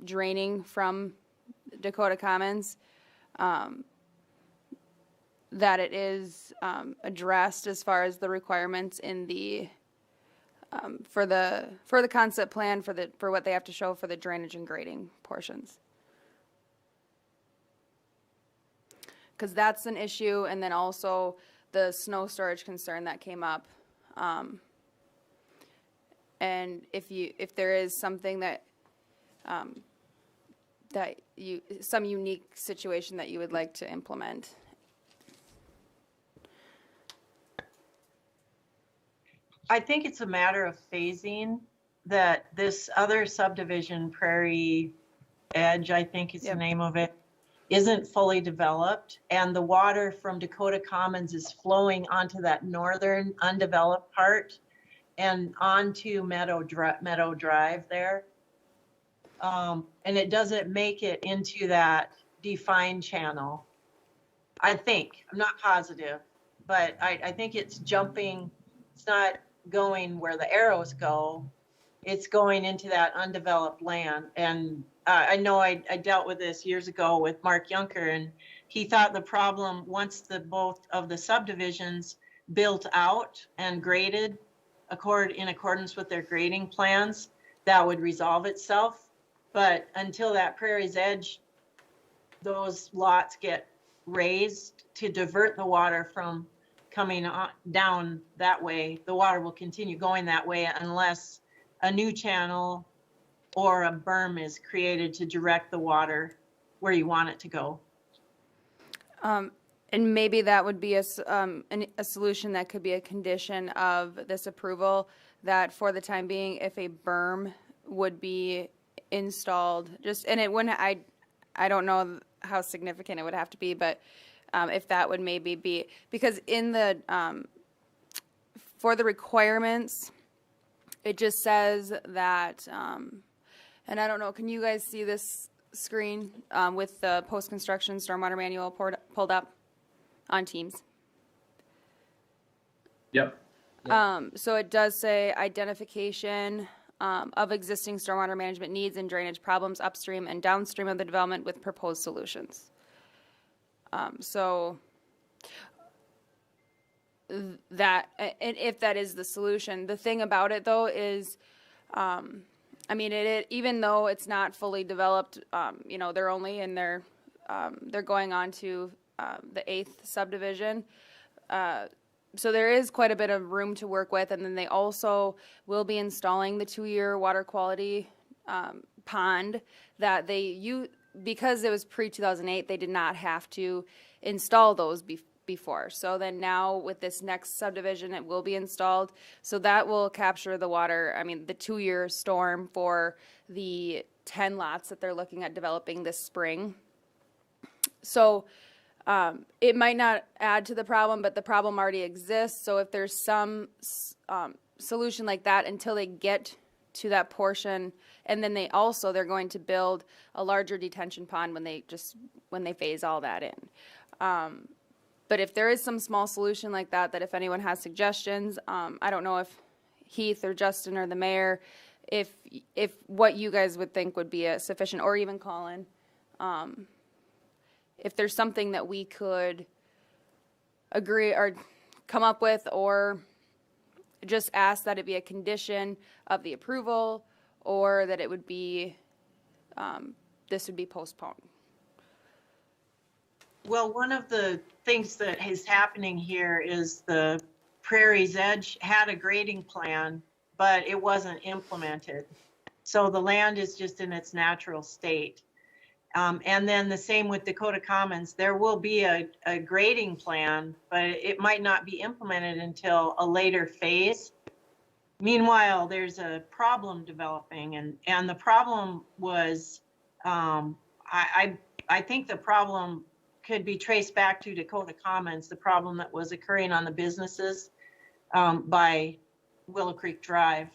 draining from Dakota Commons, that it is addressed as far as the requirements in the for the concept plan for what they have to show for the drainage and grading portions. Because that's an issue, and then also the snow storage concern that came up. And if there is something that some unique situation that you would like to implement.
I think it's a matter of phasing, that this other subdivision, Prairie Edge, I think is the name of it, isn't fully developed, and the water from Dakota Commons is flowing onto that northern undeveloped part and onto Meadow Drive there. And it doesn't make it into that defined channel. I think, I'm not positive, but I think it's jumping. It's not going where the arrows go. It's going into that undeveloped land. And I know I dealt with this years ago with Mark Junker, and he thought the problem, once both of the subdivisions built out and graded in accordance with their grading plans, that would resolve itself. But until that Prairie's Edge, those lots get raised to divert the water from coming down that way, the water will continue going that way unless a new channel or a berm is created to direct the water where you want it to go.
And maybe that would be a solution that could be a condition of this approval, that for the time being, if a berm would be installed, and it wouldn't, I don't know how significant it would have to be, but if that would maybe be, because in the, for the requirements, it just says that, and I don't know, can you guys see this screen with the post-construction stormwater manual pulled up on Teams?
Yep.
So it does say identification of existing stormwater management needs and drainage problems upstream and downstream of the development with proposed solutions. So that, and if that is the solution, the thing about it though is, I mean, even though it's not fully developed, you know, they're only in their, they're going on to the 8th subdivision. So there is quite a bit of room to work with, and then they also will be installing the 2-year water quality pond that they use, because it was pre-2008, they did not have to install those before. So then now with this next subdivision, it will be installed. So that will capture the water, I mean, the 2-year storm for the 10 lots that they're looking at developing this spring. So it might not add to the problem, but the problem already exists. So if there's some solution like that until they get to that portion, and then they're going to build a larger detention pond when they phase all that in. But if there is some small solution like that if anyone has suggestions, I don't know if Heath or Justin or the mayor, if what you guys would think would be sufficient, or even Colin, if there's something that we could agree or come up with, or just ask that it be a condition of the approval, or that it would be, this would be postponed.
Well, one of the things that is happening here is the Prairie's Edge had a grading plan, but it wasn't implemented. So the land is just in its natural state. And then the same with Dakota Commons. There will be a grading plan, but it might not be implemented until a later phase. Meanwhile, there's a problem developing, and the problem was, I think the problem could be traced back to Dakota Commons, the problem that was occurring on the businesses by Willow Creek Drive.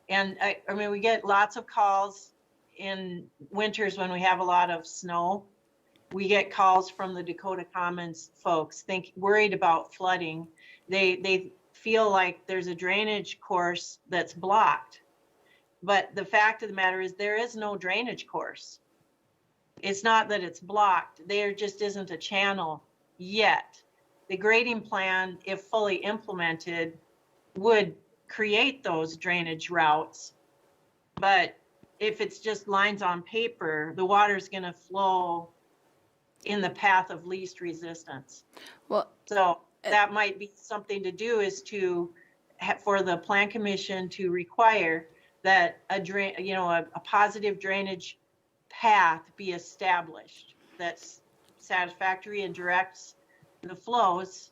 And I mean, we get lots of calls in winters when we have a lot of snow. We get calls from the Dakota Commons folks worried about flooding. They feel like there's a drainage course that's blocked. But the fact of the matter is there is no drainage course. It's not that it's blocked. There just isn't a channel yet. The grading plan, if fully implemented, would create those drainage routes. But if it's just lines on paper, the water's going to flow in the path of least resistance. Well, so that might be something to do, is for the Plan Commission to require that a positive drainage path be established that's satisfactory and directs the flows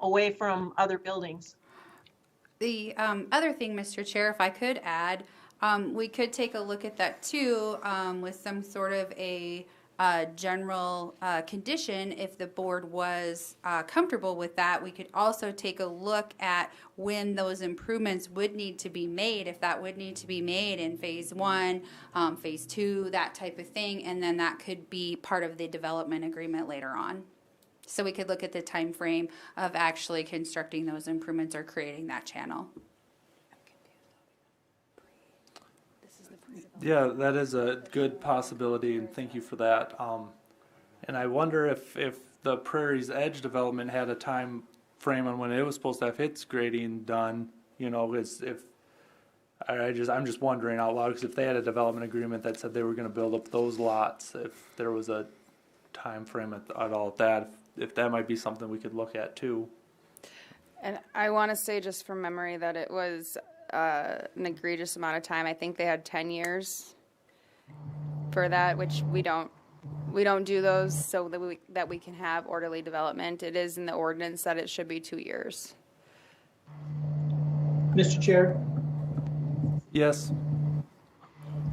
away from other buildings.
The other thing, Mr. Chair, if I could add, we could take a look at that too, with some sort of a general condition. If the board was comfortable with that, we could also take a look at when those improvements would need to be made, if that would need to be made in phase 1, phase 2, that type of thing, and then that could be part of the development agreement later on. So we could look at the time frame of actually constructing those improvements or creating that channel.
Yeah, that is a good possibility, and thank you for that. And I wonder if the Prairie's Edge development had a time frame on when it was supposed to have its grading done. You know, I'm just wondering out loud, because if they had a development agreement that said they were going to build up those lots, if there was a time frame at all at that, if that might be something we could look at too.
And I want to say, just from memory, that it was an egregious amount of time. I think they had 10 years for that, which we don't do those, so that we can have orderly development. It is in the ordinance that it should be 2 years.
Mr. Chair,
Yes.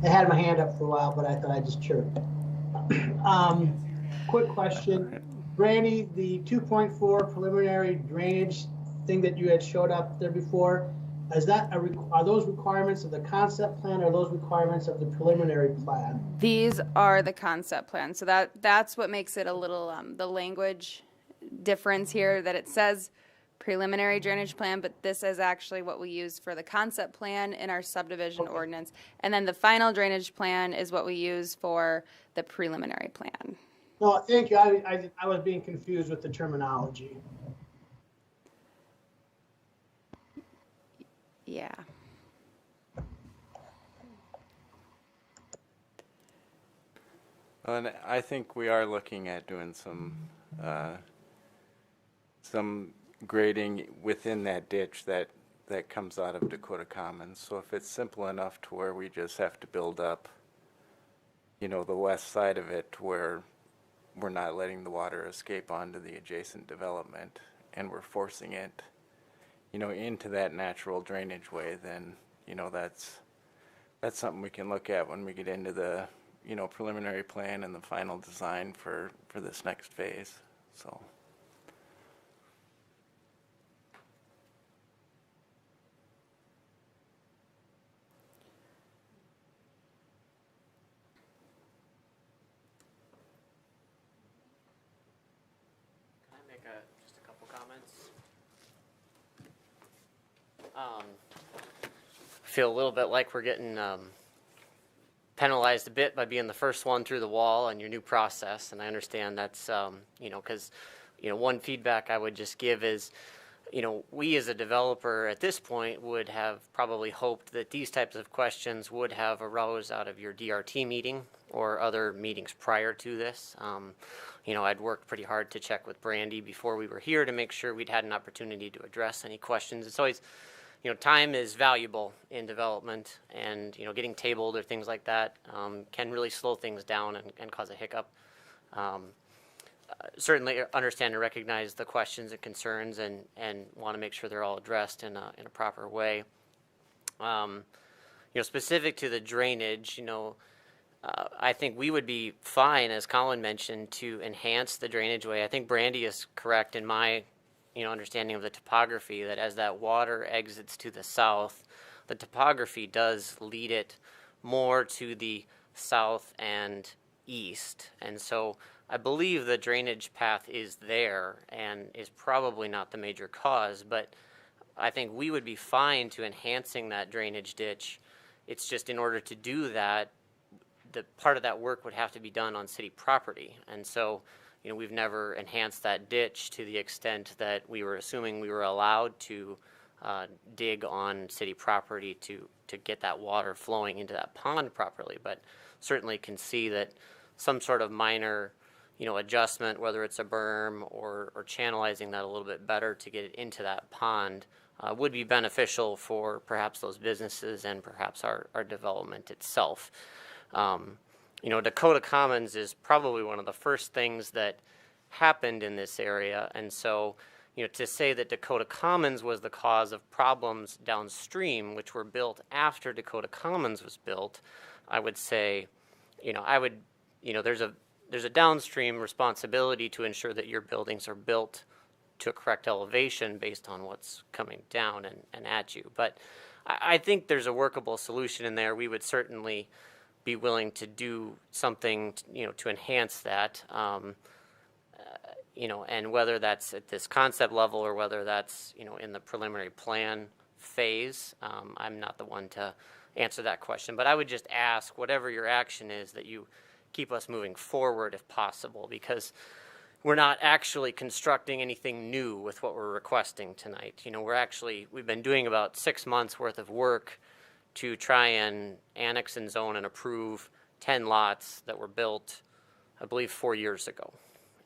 I had my hand up for a while, but I thought I'd just chirp. Quick question. Brandy, the 2.4 preliminary drainage thing that you had showed up there before, are those requirements of the concept plan or are those requirements of the preliminary plan?
These are the concept plans. So that's what makes it a little, the language difference here, that it says preliminary drainage plan, but this is actually what we use for the concept plan in our subdivision ordinance. And then the final drainage plan is what we use for the preliminary plan.
No, thank you. I was being confused with the terminology.
Yeah.
And I think we are looking at doing some grading within that ditch that comes out of Dakota Commons. So if it's simple enough to where we just have to build up, you know, the west side of it to where we're not letting the water escape onto the adjacent development and we're forcing it, you know, into that natural drainage way, then, you know, that's something we can look at when we get into the, you know, preliminary plan and the final design for this next phase. So.
Can I make just a couple comments? I feel a little bit like we're getting penalized a bit by being the first one through the wall on your new process, and I understand that's, you know, because, you know, one feedback I would just give is, you know, we as a developer at this point would have probably hoped that these types of questions would have arose out of your DRT meeting or other meetings prior to this. You know, I'd worked pretty hard to check with Brandy before we were here to make sure we'd had an opportunity to address any questions. It's always, you know, time is valuable in development, and, you know, getting tabled or things like that can really slow things down and cause a hiccup. Certainly understand and recognize the questions and concerns and want to make sure they're all addressed in a proper way. You know, specific to the drainage, you know, I think we would be fine, as Colin mentioned, to enhance the drainage way. I think Brandy is correct in my, you know, understanding of the topography, that as that water exits to the south, the topography does lead it more to the south and east. And so I believe the drainage path is there and is probably not the major cause, but I think we would be fine to enhancing that drainage ditch. It's just in order to do that, the part of that work would have to be done on city property. And so, you know, we've never enhanced that ditch to the extent that we were assuming we were allowed to dig on city property to get that water flowing into that pond properly. But certainly can see that some sort of minor, you know, adjustment, whether it's a berm or channelizing that a little bit better to get it into that pond would be beneficial for perhaps those businesses and perhaps our development itself. You know, Dakota Commons is probably one of the first things that happened in this area. And so, you know, to say that Dakota Commons was the cause of problems downstream, which were built after Dakota Commons was built, I would say, you know, there's a downstream responsibility to ensure that your buildings are built to a correct elevation based on what's coming down and at you. But I think there's a workable solution in there. We would certainly be willing to do something, you know, to enhance that, you know, and whether that's at this concept level or whether that's, you know, in the preliminary plan phase, I'm not the one to answer that question. But I would just ask, whatever your action is, that you keep us moving forward if possible, because we're not actually constructing anything new with what we're requesting tonight. You know, we've been doing about 6 months worth of work to try and annex and zone and approve 10 lots that were built, I believe, 4 years ago.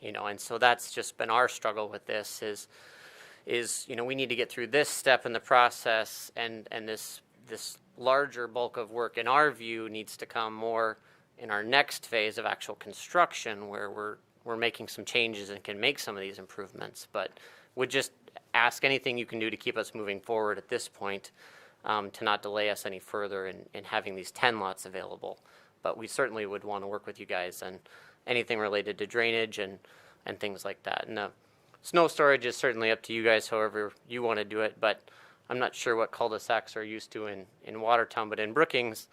You know, and so that's just been our struggle with this is, you know, we need to get through this step in the process, and this larger bulk of work, in our view, needs to come more in our next phase of actual construction, where we're making some changes and can make some of these improvements. But would just ask anything you can do to keep us moving forward at this point, to not delay us any further in having these 10 lots available. but we certainly would want to work with you guys on anything related to drainage and things like that. And snow storage is certainly up to you guys, however you want to do it, but I'm not sure what cul-de-sacs are used to in Watertown, but in Brookings,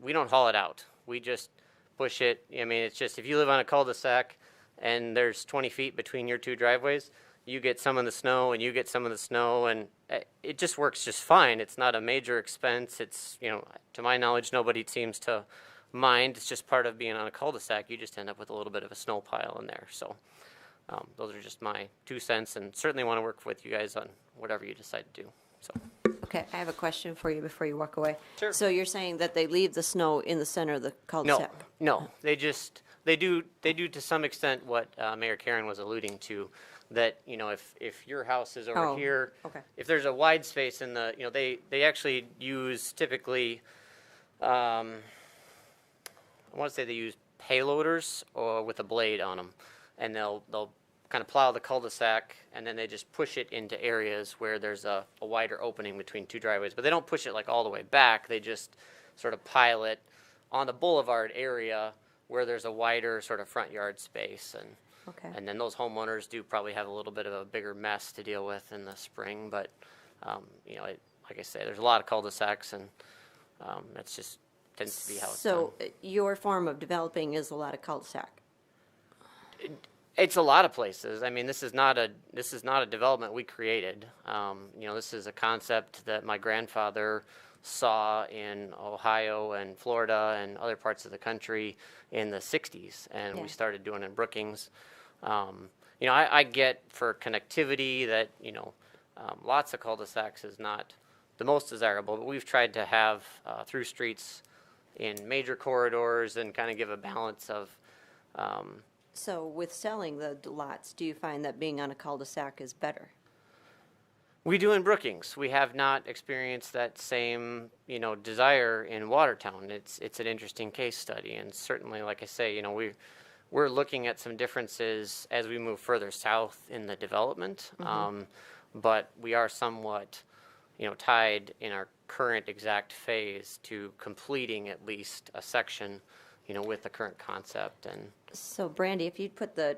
we don't haul it out. We just push it. I mean, it's just, if you live on a cul-de-sac and there's 20 feet between your two driveways, you get some of the snow and you get some of the snow, and it just works just fine. It's not a major expense. It's, to my knowledge, nobody seems to mind. It's just part of being on a cul-de-sac. You just end up with a little bit of a snow pile in there. So those are just my 2 cents, and certainly want to work with you guys on whatever you decide to do. So.
Okay, I have a question for you before you walk away.
Sure.
So you're saying that they leave the snow in the center of the cul-de-sac?
No, they do to some extent what Mayor Karen was alluding to, that, if your house is over here,
okay.
if there's a wide space in the, they actually use typically, I want to say they use payloaders or with a blade on them, and they'll kind of plow the cul-de-sac, and then they just push it into areas where there's a wider opening between two driveways. But they don't push it like all the way back. They just sort of pile it on the boulevard area where there's a wider sort of front yard space. And then those homeowners do probably have a little bit of a bigger mess to deal with in the spring. But, like I say, there's a lot of cul-de-sacs, and that's just tends to be how it's done.
So your form of developing is a lot of cul-de-sac?
It's a lot of places. I mean, this is not a development we created. This is a concept that my grandfather saw in Ohio and Florida and other parts of the country in the 60s, and we started doing it in Brookings. I get for connectivity that lots of cul-de-sacs is not the most desirable, but we've tried to have through streets in major corridors and kind of give a balance of.
So with selling the lots, do you find that being on a cul-de-sac is better?
We do in Brookings. We have not experienced that same, desire in Watertown. It's an interesting case study, and certainly, like I say, we're looking at some differences as we move further south in the development. But we are somewhat, tied in our current exact phase to completing at least a section, with the current concept. And
so, Brandy, if you'd put the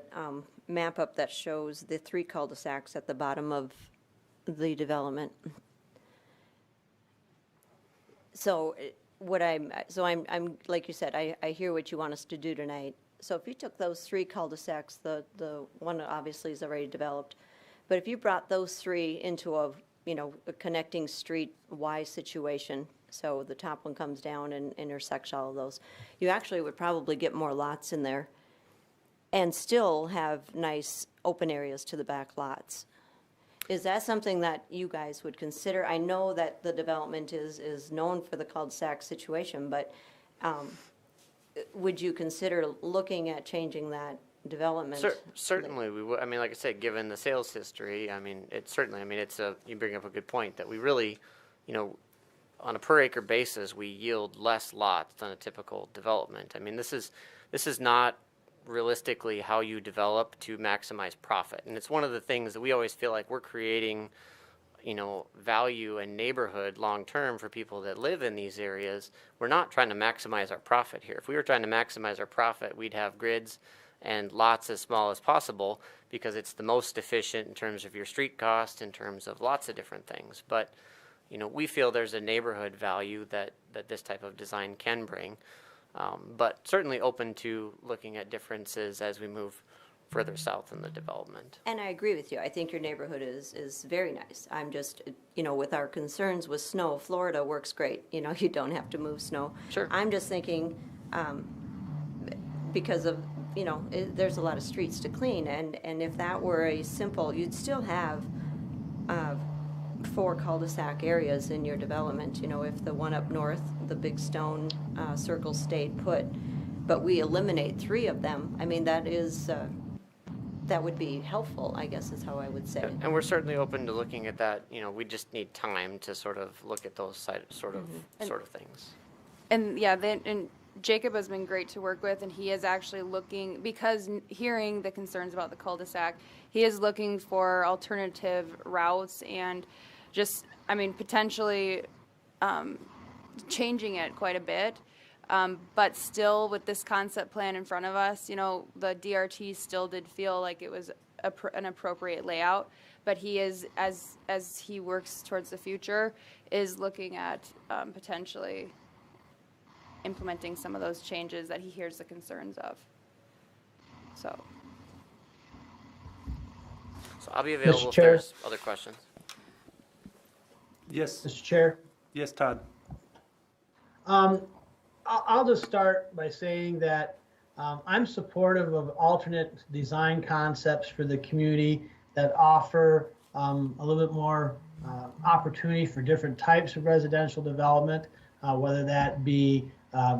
map up that shows the 3 cul-de-sacs at the bottom of the development. So I'm like you said, I hear what you want us to do tonight. So if you took those 3 cul-de-sacs, the one obviously is already developed, but if you brought those 3 into a connecting street Y situation, so the top one comes down and intersects all of those, you actually would probably get more lots in there and still have nice open areas to the back lots. Is that something that you guys would consider? I know that the development is known for the cul-de-sac situation, but would you consider looking at changing that development?
Certainly we would. I mean, like I said, given the sales history, I mean, you bring up a good point that we really, on a per acre basis, we yield less lots than a typical development. I mean, this is not realistically how you develop to maximize profit. And it's one of the things that we always feel like we're creating, value and neighborhood long-term for people that live in these areas. We're not trying to maximize our profit here. If we were trying to maximize our profit, we'd have grids and lots as small as possible because it's the most efficient in terms of your street cost, in terms of lots of different things. But, we feel there's a neighborhood value that this type of design can bring. But certainly open to looking at differences as we move further south in the development.
And I agree with you. I think your neighborhood is very nice. I'm just, with our concerns with snow, Florida works great. You don't have to move snow.
Sure.
I'm just thinking because of, there's a lot of streets to clean. And if that were a simple, you'd still have 4 cul-de-sac areas in your development. If the one up north, the big stone circle stayed put, but we eliminate 3 of them, I mean, that would be helpful, I guess is how I would say.
And we're certainly open to looking at that. We just need time to sort of look at those sort of things.
And and Jacob has been great to work with, and he is actually looking, because hearing the concerns about the cul-de-sac, he is looking for alternative routes and just, potentially changing it quite a bit. But still, with this concept plan in front of us, you know, the DRT still did feel like it was an appropriate layout. But he is, as he works towards the future, is looking at potentially implementing some of those changes that he hears the concerns of. So
I'll be available
Mr.
if
Chair.
there's other questions.
Yes,
Mr. Chair.
yes, Todd.
I'll just start by saying that I'm supportive of alternate design concepts for the community that offer a little bit more opportunity for different types of residential development, whether that be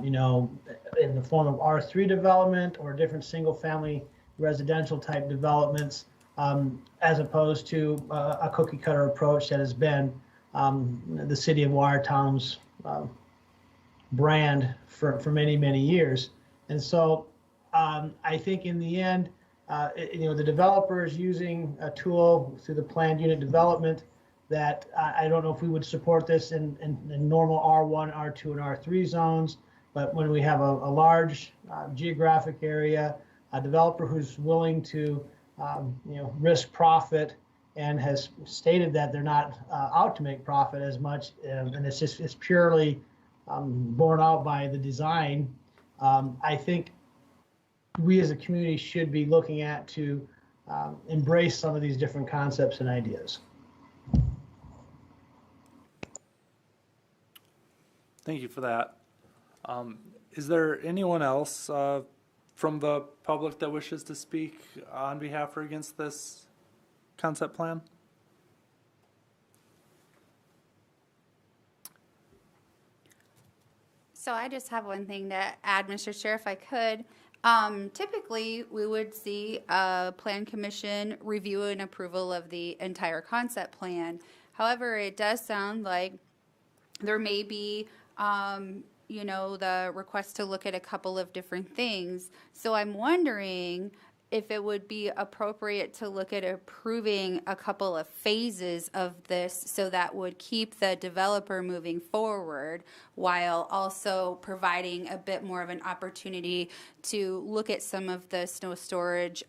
you know, in the form of R3 development or different single-family residential type developments, as opposed to a cookie cutter approach that has been the city of Watertown's brand for many, many years. And so I think in the end, you know, the developer is using a tool through the planned unit development that I don't know if we would support this in normal R1, R2, and R3 zones, but when we have a large geographic area, a developer who's willing to you know, risk profit and has stated that they're not out to make profit as much, and it's purely borne out by the design. I think we as a community should be looking at to embrace some of these different concepts and ideas.
Thank you for that. Is there anyone else from the public that wishes to speak on behalf or against this concept plan?
So I just have one thing to add, Mr. Chair, if I could. Typically, we would see a plan commission review and approval of the entire concept plan. However, it does sound like there may be, you know, the request to look at a couple of different things. So I'm wondering if it would be appropriate to look at approving a couple of phases of this so that would keep the developer moving forward while also providing a bit more of an opportunity to look at some of the snow storage,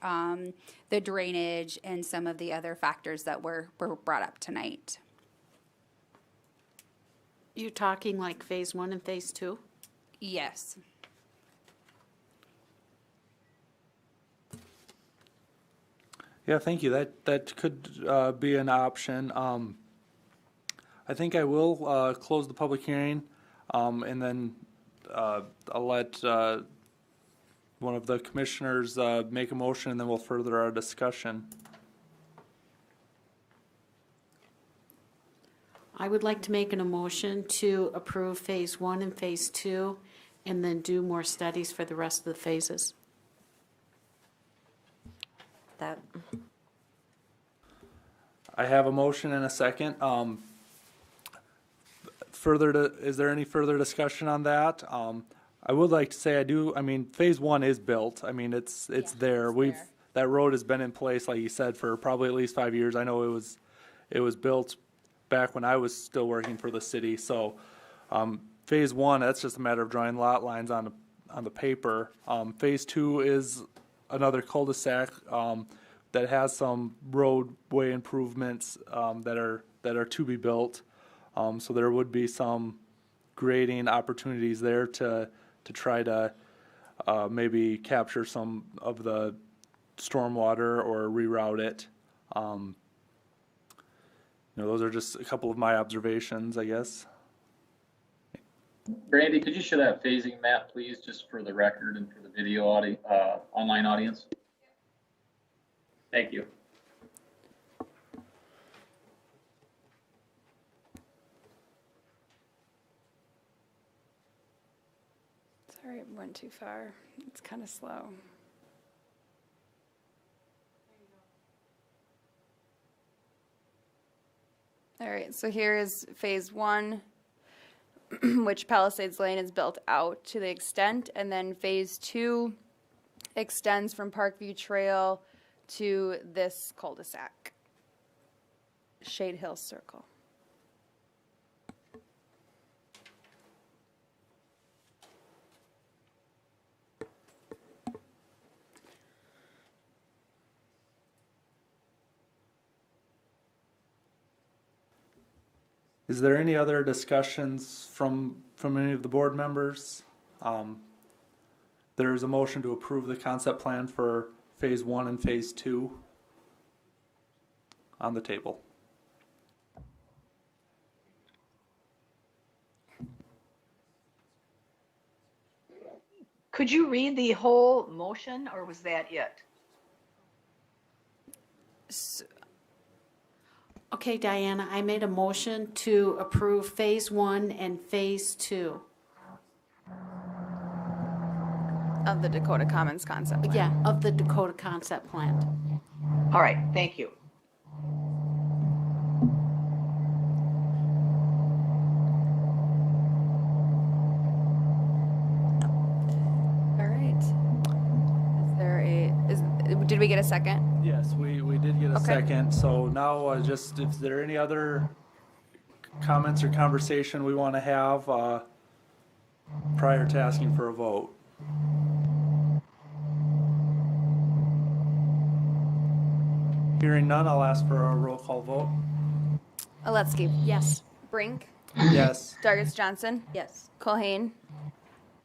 the drainage, and some of the other factors that were brought up tonight.
You're talking like phase 1 and phase 2?
Yes.
Yeah, thank you. That could be an option. I think I will close the public hearing, and then I'll let one of the commissioners make a motion, and then we'll further our discussion.
I would like to make an motion to approve phase 1 and phase 2 and then do more studies for the rest of the phases.
That,
I have a motion and a second. Is there any further discussion on that? I would like to say I mean, phase 1 is built. I mean, it's there. That road has been in place, like you said, for probably at least 5 years. I know it was built back when I was still working for the city. So phase 1, that's just a matter of drawing lot lines on the paper. Phase 2 is another cul-de-sac that has some roadway improvements that are to be built. So there would be some grading opportunities there to try to maybe capture some of the stormwater or reroute it. Those are just a couple of my observations, I guess.
Brandy, could you show that phasing map, please, just for the record and for the video online audience? Thank you.
Sorry, it went too far. It's kind of slow. All right, so here is phase 1, which Palisades Lane is built out to the extent, and then phase 2 extends from Parkview Trail to this cul-de-sac, Shade Hill Circle.
Is there any other discussions from any of the board members? There is a motion to approve the concept plan for phase 1 and phase 2 on the table.
Could you read the whole motion, or was that it?
Okay, Diana, I made a motion to approve phase 1 and phase 2.
Of the Dakota Commons concept plan.
Yeah, of the Dakota concept plan.
All right, thank you.
All right. Did we get a second?
Yes, we did get a
Okay.
second. So now just, if there any other comments or conversation we want to have prior to asking for a vote? Hearing none, I'll ask for a roll call vote.
Aletsky.
Yes.
Brink.
Yes.
Dargis Johnson.
Yes.
Culhane.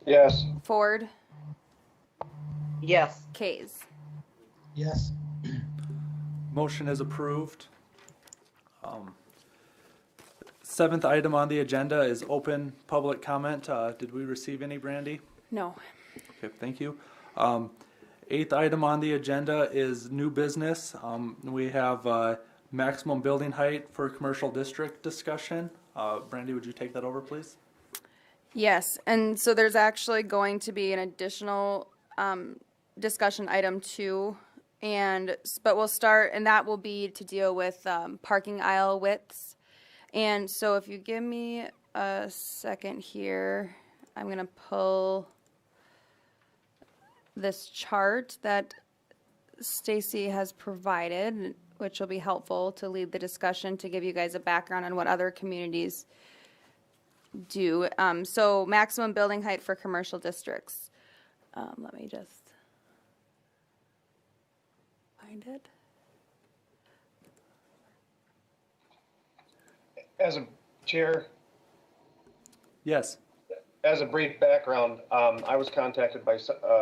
Yes.
Ford.
Yes.
Kays.
Yes.
Motion is approved. Seventh item on the agenda is open public comment. Did we receive any, Brandy?
No.
Okay, thank you. Eighth item on the agenda is new business. We have maximum building height for commercial district discussion. Brandy, would you take that over, please?
Yes, and so there's actually going to be an additional discussion item 2, but we'll start, and that will be to deal with parking aisle widths. And so if you give me a second here, I'm going to pull this chart that Stacy has provided, which will be helpful to lead the discussion, to give you guys a background on what other communities do. So maximum building height for commercial districts. Let me just find it.
As a chair,
Yes.
as a brief background, I was contacted by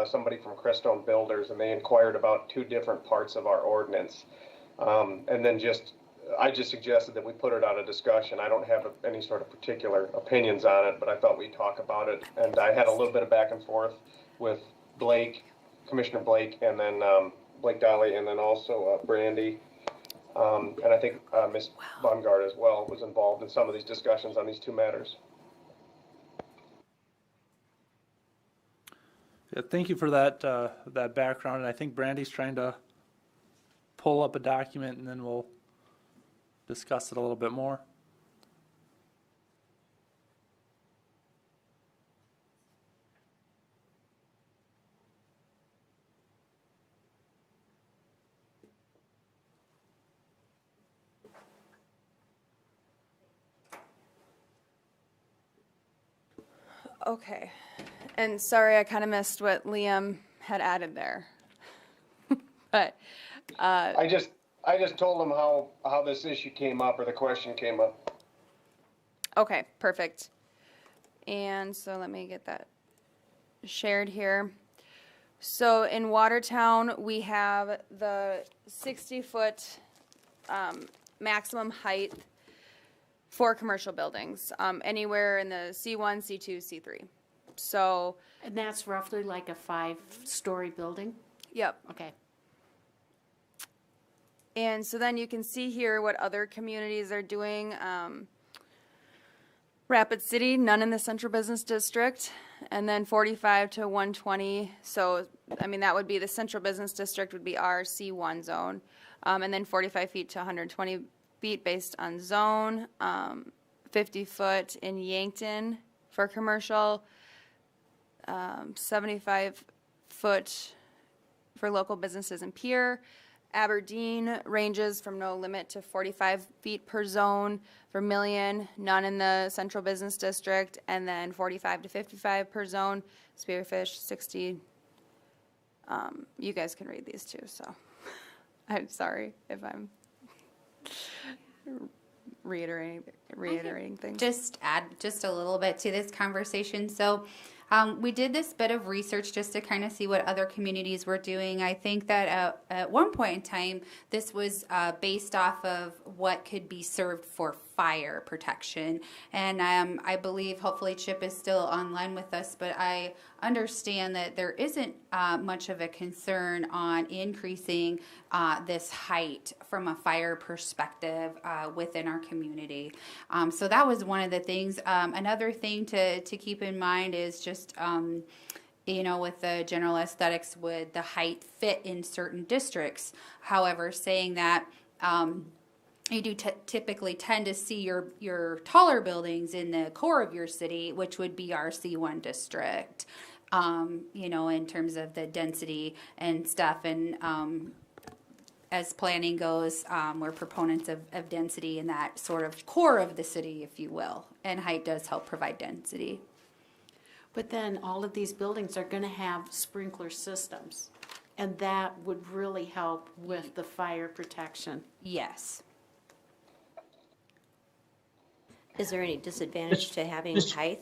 somebody from Crestone Builders, and they inquired about 2 different parts of our ordinance. And then I just suggested that we put it on a discussion. I don't have any sort of particular opinions on it, but I thought we'd talk about it. And I had a little bit of back and forth with Blake, Commissioner Blake, and then Blake Dolly, and then also Brandy. And I think Ms. Baumgart as well was involved in some of these discussions on these 2 matters.
Yeah, thank you for that that background. And I think Brandy's trying to pull up a document, and then we'll discuss it a little bit more.
Okay, and sorry, I kind of missed what Liam had added there. But
I just told them how this issue came up, or the question came up.
okay, perfect. And so let me get that shared here. So in Watertown, we have the 60-foot maximum height for commercial buildings, anywhere in the C1, C2, C3. So,
And that's roughly like a 5-story building?
yep.
Okay.
And so then you can see here what other communities are doing. Rapid City, none in the Central Business District, and then 45 to 120. So, I mean, that would be the Central Business District would be our C1 zone, and then 45 feet to 120 feet based on zone, 50 foot in Yankton for commercial, 75 foot for local businesses in Pierre. Aberdeen ranges from no limit to 45 feet per zone for million, none in the Central Business District, and then 45 to 55 per zone. Spearfish, 60. You guys can read these too, so I'm sorry if I'm reiterating things.
Just add just a little bit to this conversation. So we did this bit of research just to kind of see what other communities were doing. I think that at one point in time, this was based off of what could be served for fire protection. And I believe, hopefully Chip is still online with us, but I understand that there isn't much of a concern on increasing this height from a fire perspective within our community. So that was one of the things. Another thing to keep in mind is just with the general aesthetics, would the height fit in certain districts? However, saying that you do typically tend to see your taller buildings in the core of your city, which would be our C1 district, in terms of the density and stuff. And as planning goes, we're proponents of density in that sort of core of the city, if you will. And height does help provide density.
But then all of these buildings are going to have sprinkler systems, and that would really help with the fire protection.
Yes.
Is there any disadvantage to having height,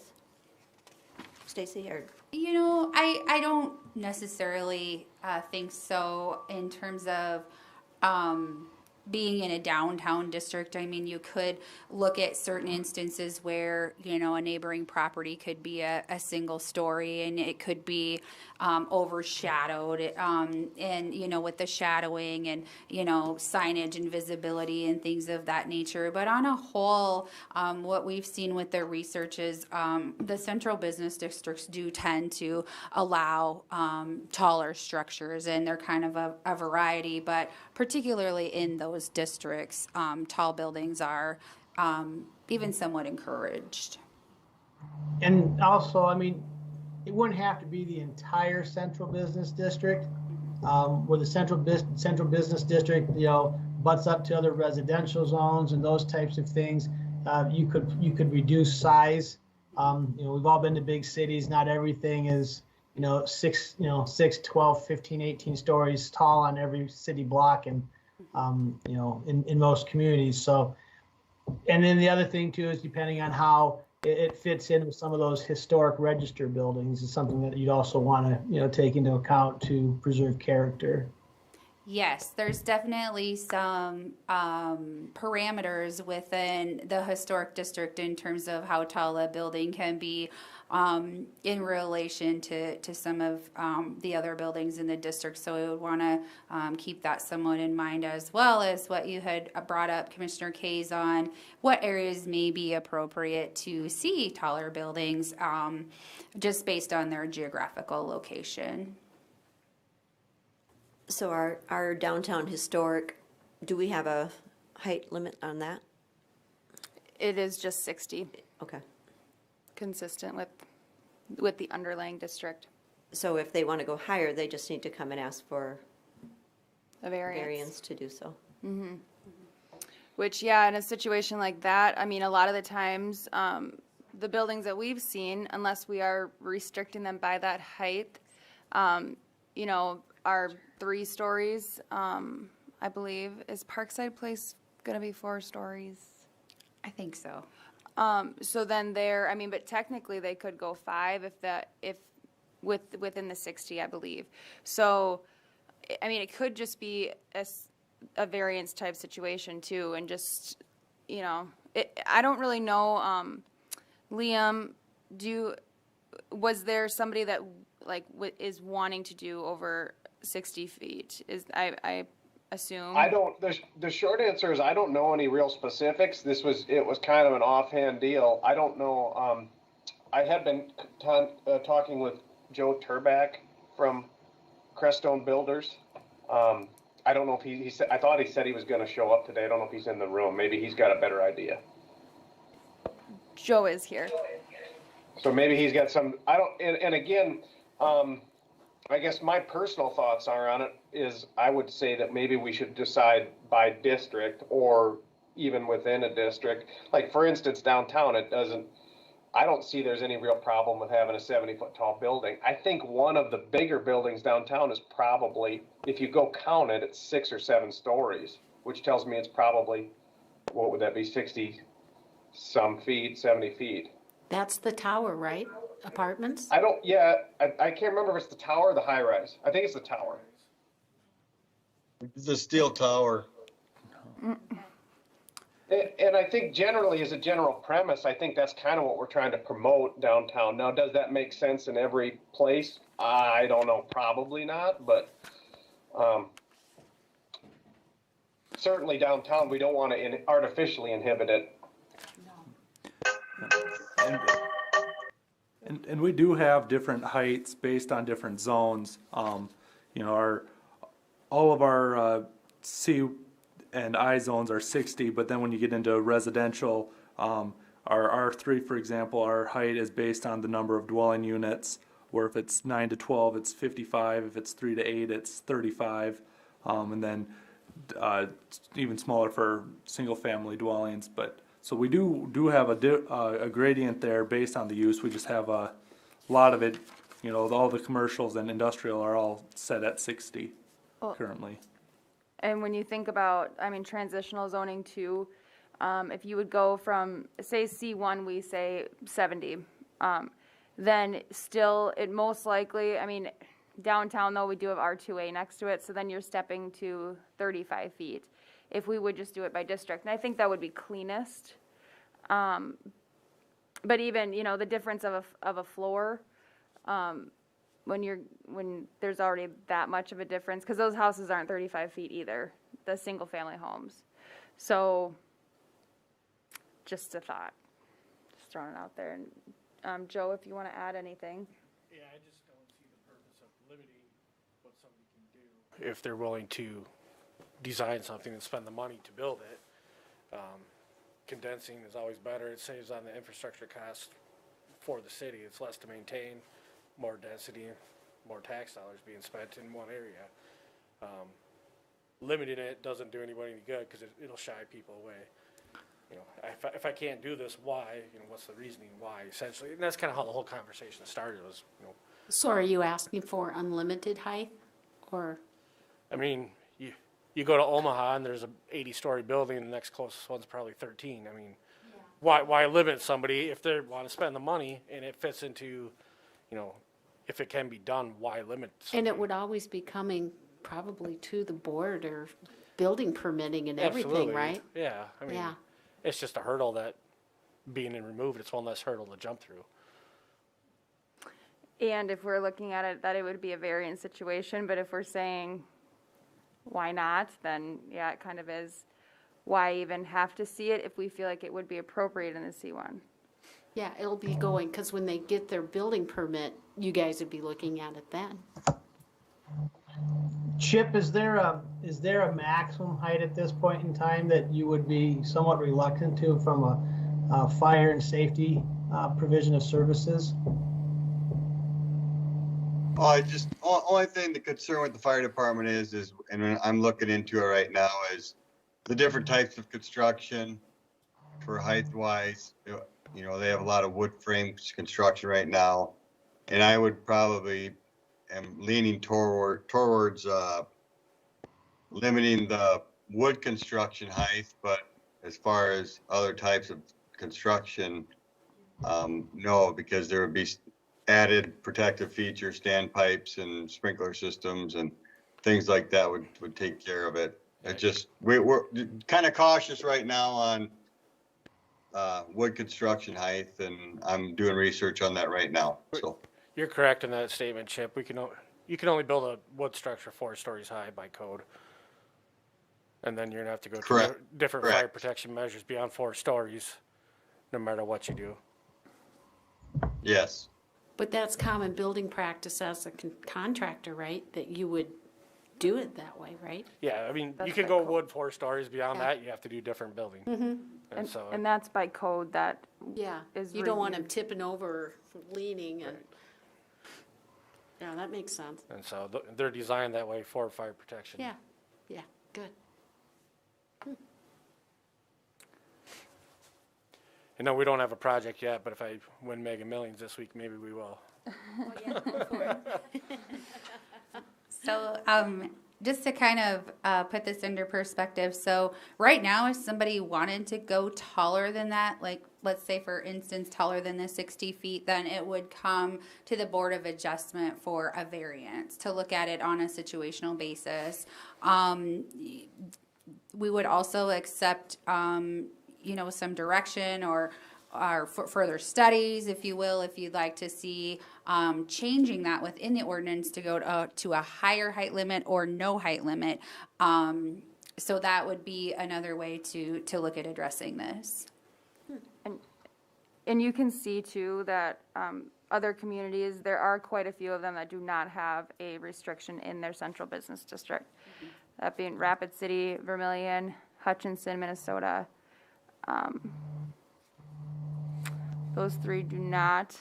Stacy? Or
I don't necessarily think so in terms of being in a downtown district. I mean, you could look at certain instances where, a neighboring property could be a single story and it could be overshadowed and, with the shadowing and, signage and visibility and things of that nature. But on a whole, what we've seen with the research is the central business districts do tend to allow taller structures, and they're kind of a variety, but particularly in those districts, tall buildings are even somewhat encouraged.
And also, I mean, it wouldn't have to be the entire central business district, where the central business district, butts up to other residential zones and those types of things. You could reduce size. We've all been to big cities. Not everything is 6, 12, 15, 18 stories tall on every city block, and in most communities. So, and then the other thing too is depending on how it fits in with some of those historic register buildings is something that you'd also want to take into account to preserve character.
Yes, there's definitely some parameters within the historic district in terms of how tall a building can be in relation to some of the other buildings in the district. So we would want to keep that somewhat in mind, as well as what you had brought up, Commissioner Kays, on what areas may be appropriate to see taller buildings just based on their geographical location.
So our downtown historic, do we have a height limit on that?
It is just 60.
Okay.
Consistent with the underlying district.
So if they want to go higher, they just need to come and ask for
a
variance to do so.
Mm-hmm. Which, in a situation like that, I mean, a lot of the times, the buildings that we've seen, unless we are restricting them by that height, are 3 stories. I believe, is Parkside Place going to be 4 stories?
I think so.
So then but technically they could go 5 within the 60, I believe. So, I mean, it could just be a variance type situation too, and just, I don't really know. Liam, was there somebody that is wanting to do over 60 feet? I assume.
I don't. The short answer is I don't know any real specifics. It was kind of an offhand deal. I don't know. I had been talking with Joe Turback from Crestone Builders. I don't know if he said. I thought he said he was going to show up today. I don't know if he's in the room. Maybe he's got a better idea.
Joe is here.
So maybe he's got some. I don't. And again. I guess my personal thoughts are on it is I would say that maybe we should decide by district or even within a district. Like, for instance, downtown, I don't see there's any real problem with having a 70-foot tall building. I think one of the bigger buildings downtown is probably, if you go count it, it's 6 or 7 stories, which tells me it's probably what would that be, 60 some feet, 70 feet?
That's the tower, right? Apartments?
I can't remember if it's the tower or the high rise. I think it's the tower.
It's a steel tower.
And I think generally, as a general premise, I think that's kind of what we're trying to promote downtown. Now, does that make sense in every place? I don't know, probably not, but certainly downtown, we don't want to artificially inhibit it.
And we do have different heights based on different zones. You know, all of our C and I zones are 60, but then when you get into residential, our R3, for example, our height is based on the number of dwelling units, where if it's 9 to 12, it's 55, if it's 3 to 8, it's 35, and then even smaller for single-family dwellings. But so we do have a gradient there based on the use. We just have a lot of it, you know, all the commercials and industrial are all set at 60 currently.
And when you think about, I mean, transitional zoning too, if you would go from, say C1, we say 70, then still it most likely, I mean, downtown though, we do have R2A next to it, so then you're stepping to 35 feet. If we would just do it by district, and I think that would be cleanest. But even, you know, the difference of a floor, when there's already that much of a difference, because those houses aren't 35 feet either, the single family homes. So just a thought, just throwing it out there. And Joe, if you want to add anything.
Yeah, I just don't see the purpose of limiting what somebody can do if they're willing to design something and spend the money to build it. Condensing is always better. It saves on the infrastructure cost for the city. It's less to maintain, more density, more tax dollars being spent in one area. Limiting it doesn't do anybody any good because it'll shy people away. You know, if I can't do this, why? You know, what's the reasoning why? Essentially, and that's kind of how the whole conversation started. Was, you know.
So are you asking for unlimited height, or?
I mean, you go to Omaha and there's a 80-story building, and the next closest one's probably 13. I mean, why limit somebody if they want to spend the money and it fits into, you know, if it can be done, why limit somebody?
And it would always be coming probably to the board or building permitting and everything,
Absolutely.
right?
Yeah, I mean,
Yeah.
it's just a hurdle that being removed, it's one less hurdle to jump through.
And if we're looking at it, that it would be a variant situation, but if we're saying, why not, then yeah, it kind of is, why even have to see it if we feel like it would be appropriate in the C1?
Yeah, it'll be going, because when they get their building permit, you guys would be looking at it then.
Chip, is there a maximum height at this point in time that you would be somewhat reluctant to from a fire and safety provision of services?
Only thing the concern with the fire department is, and I'm looking into it right now, is the different types of construction for height wise. You know, they have a lot of wood frame construction right now, and I would probably am leaning towards limiting the wood construction height, but as far as other types of construction, no, because there would be added protective features, standpipes and sprinkler systems and things like that would take care of it. It just, we're kind of cautious right now on wood construction height, and I'm doing research on that right now. So
You're correct in that statement, Chip. You can only build a wood structure 4 stories high by code. And then you're gonna have to go to different fire protection measures beyond 4 stories, no matter what you do.
yes.
But that's common building practice as a contractor, right? That you would do it that way, right?
Yeah, I mean,
That's
you can
by
go
code.
wood 4 stories. Beyond that, you have to do different building. And so,
And that's by code that
Yeah,
is
you don't want them
reviewed.
tipping over, or leaning, and, yeah, that makes sense.
and so they're designed that way for fire protection.
Yeah, yeah, good.
And no, we don't have a project yet, but if I win Mega Millions this week, maybe we will.
So, just to kind of put this into perspective, so right now, if somebody wanted to go taller than that, like let's say for instance, taller than the 60 feet, then it would come to the Board of Adjustment for a variance to look at it on a situational basis. We would also accept, some direction or further studies, if you will, if you'd like to see changing that within the ordinance to go to a higher height limit or no height limit. So that would be another way to look at addressing this.
And you can see too that other communities, there are quite a few of them that do not have a restriction in their central business district. That being Rapid City, Vermillion, Hutchinson, Minnesota. Those three do not.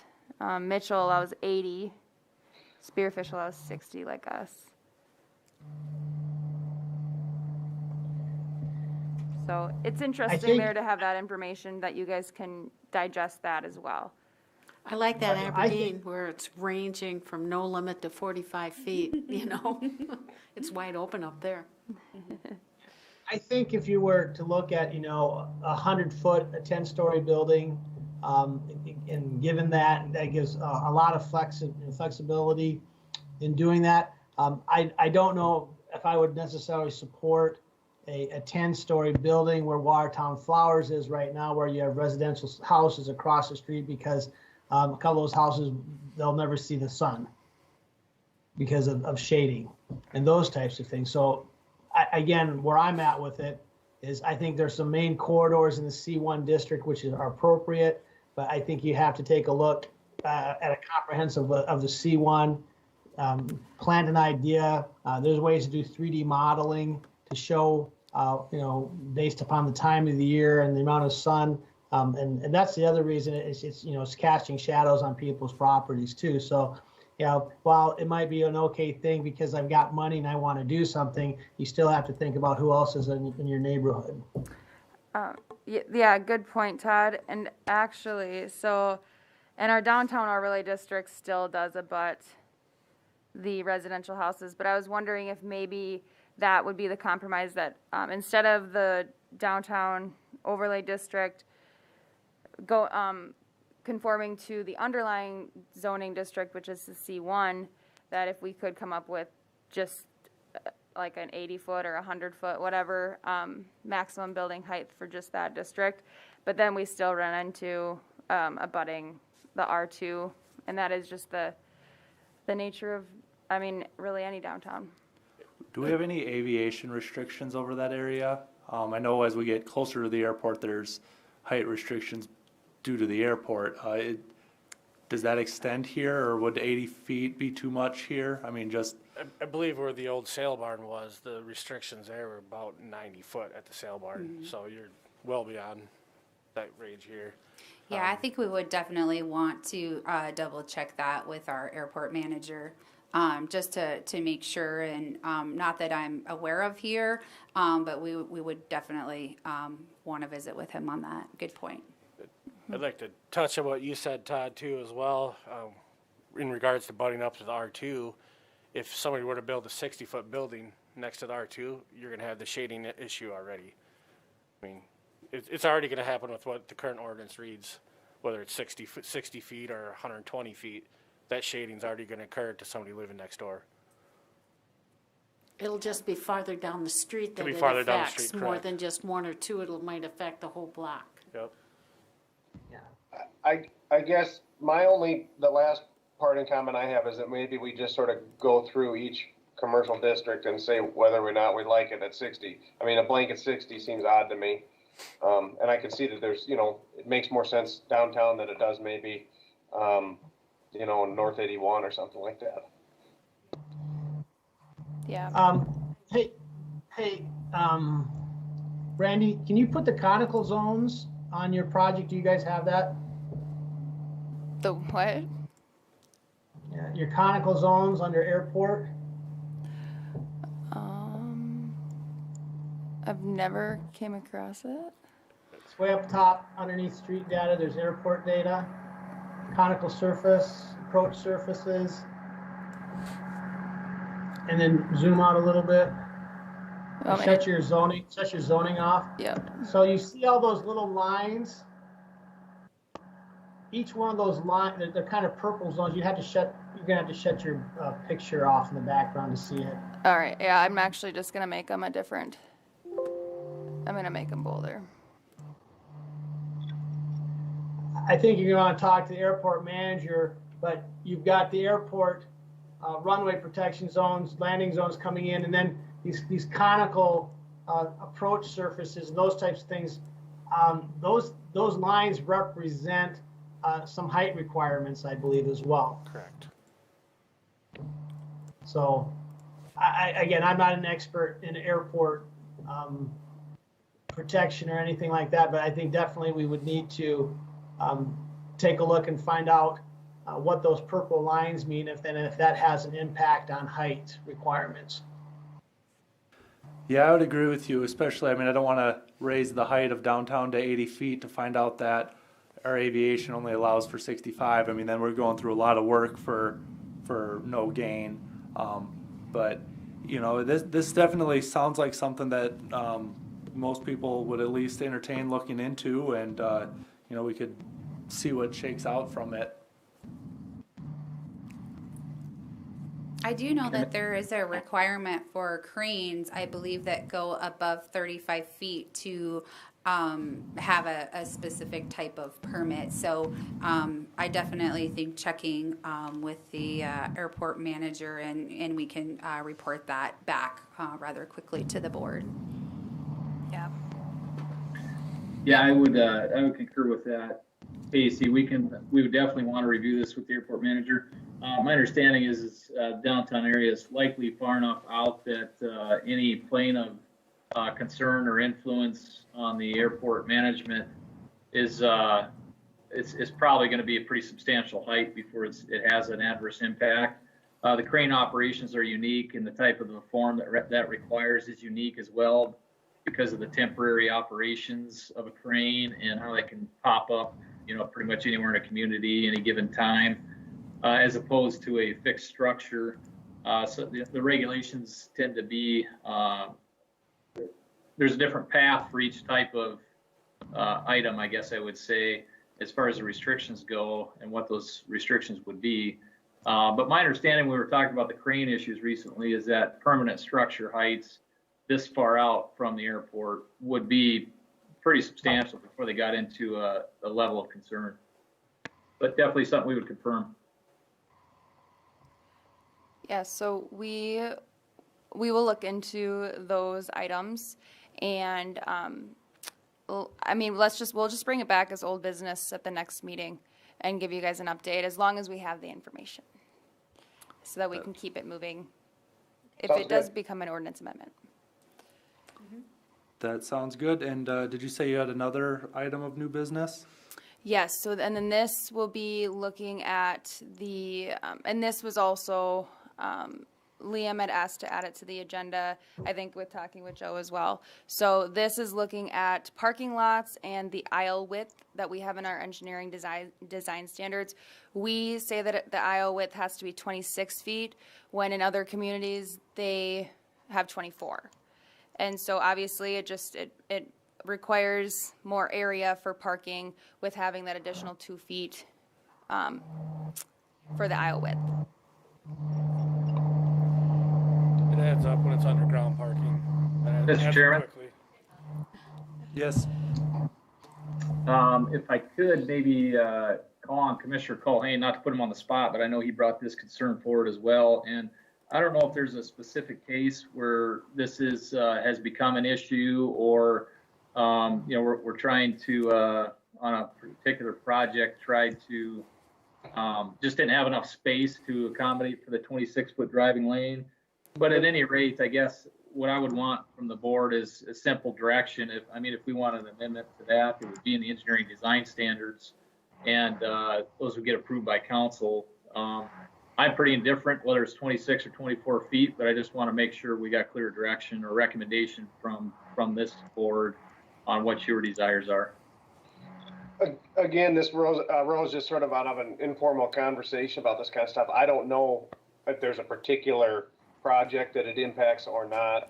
Mitchell allows 80. Spearfish allows 60 like us. So it's interesting there to have that information that you guys can digest that as well.
I like that Aberdeen where it's ranging from no limit to 45 feet, It's wide open up there.
I think if you were to look at, 100-foot, a 10-story building, and given that gives a lot of flexibility in doing that. I don't know if I would necessarily support a 10-story building where Watertown Flowers is right now, where you have residential houses across the street, because a couple of those houses, they'll never see the sun because of shading and those types of things. So again, where I'm at with it is I think there's some main corridors in the C1 district which are appropriate, but I think you have to take a look at a comprehensive of the C1, plant an idea. There's ways to do 3D modeling to show, based upon the time of the year and the amount of sun. And that's the other reason it's casting shadows on people's properties too. So, while it might be an okay thing because I've got money and I want to do something, you still have to think about who else is in your neighborhood.
Yeah, good point, Todd. And actually, so in our downtown overlay district still does abut the residential houses, but I was wondering if maybe that would be the compromise that instead of the downtown overlay district conforming to the underlying zoning district, which is the C1, that if we could come up with just like an 80-foot or 100-foot, whatever, maximum building height for just that district. But then we still run into abutting the R2, and that is just the nature of, really any downtown.
Do we have any aviation restrictions over that area? I know as we get closer to the airport, there's height restrictions due to the airport. Does that extend here, or would 80 feet be too much here?
I believe where the old sail barn was, the restrictions there were about 90 foot at the sail barn. So you're well beyond that range here.
Yeah, I think we would definitely want to double check that with our airport manager, just to make sure, and not that I'm aware of here, but we would definitely want to visit with him on that. Good point.
I'd like to touch on what you said, Todd, too, as well, in regards to butting up to the R2. If somebody were to build a 60-foot building next to the R2, you're going to have the shading issue already. It's already going to happen with what the current ordinance reads, whether it's 60 feet or 120 feet. That shading's already going to occur to somebody living next door.
It'll just be farther down the street that it affects, more than just one or two. It might affect the whole block.
Yep.
I guess the last part in comment I have is that maybe we just sort of go through each commercial district and say whether or not we like it at 60. A blanket 60 seems odd to me. And I can see that there's, it makes more sense downtown than it does maybe, North 81 or something like that.
Yeah.
Hey, Brandy, can you put the conical zones on your project? Do you guys have that?
The what?
Yeah, your conical zones under airport.
I've never came across it.
It's way up top underneath street data. There's airport data, conical surface, approach surfaces. and then zoom out a little bit.
Want me
Shut
to-
your zoning off.
Yep.
So you see all those little lines? Each one of those lines, they're kind of purple zones. You're gonna have to shut your picture off in the background to see it.
All right. Yeah, I'm actually just gonna make them I'm gonna make them bolder.
I think you're gonna talk to the airport manager, but you've got the airport runway protection zones, landing zones coming in, and then these conical approach surfaces and those types of things. Those lines represent some height requirements, I believe, as well.
Correct.
So, again, I'm not an expert in airport protection or anything like that, but I think definitely we would need to take a look and find out what those purple lines mean, if that has an impact on height requirements.
Yeah, I would agree with you, especially, I mean, I don't want to raise the height of downtown to 80 feet to find out that our aviation only allows for 65. I mean, then we're going through a lot of work for no gain. But, you know, this definitely sounds like something that most people would at least entertain looking into, and, you know, we could see what shakes out from it.
I do know that there is a requirement for cranes, I believe, that go above 35 feet to have a specific type of permit. So I definitely think checking with the airport manager, and we can report that back rather quickly to the board.
Yeah.
Yeah, I would concur with that. Casey, we would definitely want to review this with the airport manager. My understanding is downtown area is likely far enough out that any plane of concern or influence on the airport management is probably going to be a pretty substantial height before it has an adverse impact. The crane operations are unique, and the type of the form that requires is unique as well, because of the temporary operations of a crane and how they can pop up, you know, pretty much anywhere in a community any given time, as opposed to a fixed structure. So the regulations tend to be, there's a different path for each type of item, I guess I would say, as far as the restrictions go and what those restrictions would be. But my understanding, we were talking about the crane issues recently, is that permanent structure heights this far out from the airport would be pretty substantial before they got into a level of concern. But definitely something we would confirm.
Yeah, so we will look into those items, and I mean, we'll just bring it back as old business at the next meeting and give you guys an update, as long as we have the information, so that we can keep it moving if
Sounds
it does
good.
become an ordinance amendment.
That sounds good. And did you say you had another item of new business?
Yes, so and then this will be looking at the, and this was also, Liam had asked to add it to the agenda, I think with talking with Joe as well. So this is looking at parking lots and the aisle width that we have in our engineering design standards. We say that the aisle width has to be 26 feet, when in other communities, they have 24. And so obviously it requires more area for parking with having that additional 2 feet for the aisle width.
It adds up when it's underground parking.
Mr. Chairman?
Quickly.
Yes.
If I could maybe call on Commissioner Culhane, not to put him on the spot, but I know he brought this concern forward as well. And I don't know if there's a specific case where this has become an issue, or you know, we're trying to on a particular project try to just didn't have enough space to accommodate for the 26-foot driving lane. But at any rate, I guess what I would want from the board is a simple direction. If we want an amendment to that, it would be in the engineering design standards, and those would get approved by council. I'm pretty indifferent whether it's 26 or 24 feet, but I just want to make sure we got clear direction or recommendation from this board on what your desires are.
Again, this rose just sort of out of an informal conversation about this kind of stuff. I don't know if there's a particular project that it impacts or not.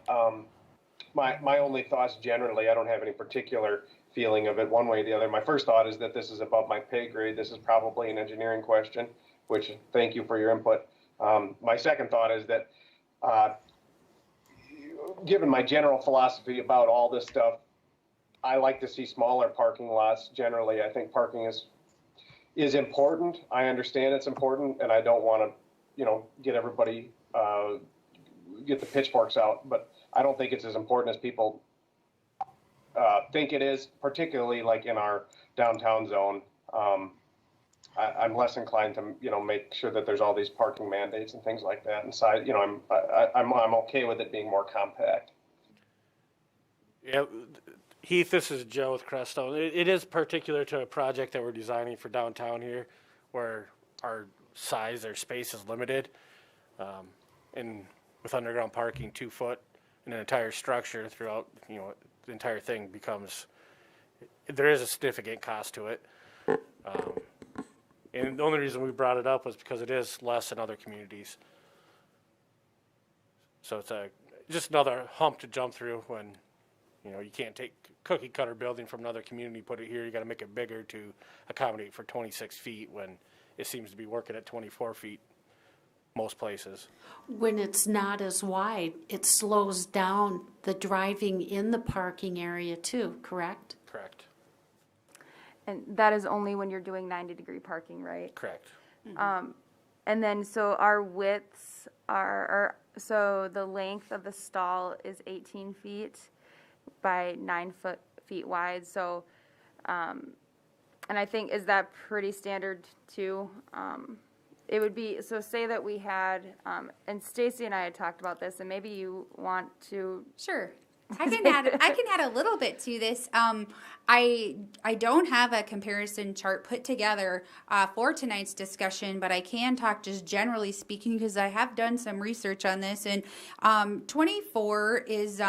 My only thoughts generally, I don't have any particular feeling of it one way or the other. My first thought is that this is above my pay grade. This is probably an engineering question, which thank you for your input. My second thought is that given my general philosophy about all this stuff, I like to see smaller parking lots. Generally, I think parking is important. I understand it's important, and I don't want to, get everybody get the pitchforks out. But I don't think it's as important as people think it is, particularly like in our downtown zone. I'm less inclined to, make sure that there's all these parking mandates and things like that inside. I'm okay with it being more compact.
Yeah, Heath, this is Joe with Crestone. It is particular to a project that we're designing for downtown here, where our size, our space is limited, and with underground parking 2 foot in an entire structure throughout, the entire thing there is a significant cost to it. And the only reason we brought it up was because it is less than other communities. So it's just another hump to jump through when, you can't take cookie cutter building from another community, put it here. You got to make it bigger to accommodate for 26 feet when it seems to be working at 24 feet most places.
When it's not as wide, it slows down the driving in the parking area too, correct?
Correct.
And that is only when you're doing 90-degree parking, right?
Correct.
And then, so our widths so the length of the stall is 18 feet by 9 feet wide. So, and I think, is that pretty standard too? It would be, so say that we had, and Stacy and I had talked about this, and maybe you want to.
Sure. I can add a little bit to this. I don't have a comparison chart put together for tonight's discussion, but I can talk just generally speaking because I have done some research on this. And 24 is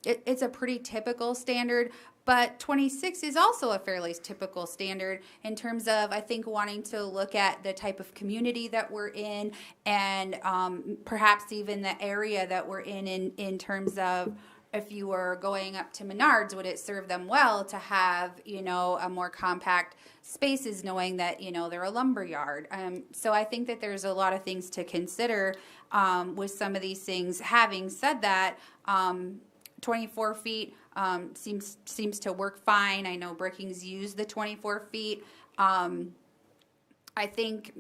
it's a pretty typical standard. But 26 is also a fairly typical standard in terms of, I think, wanting to look at the type of community that we're in and perhaps even the area that we're in terms of if you were going up to Menards, would it serve them well to have, a more compact spaces knowing that, they're a lumber yard. So I think that there's a lot of things to consider with some of these things. Having said that, 24 feet seems to work fine. I know Brookings used the 24 feet. I think,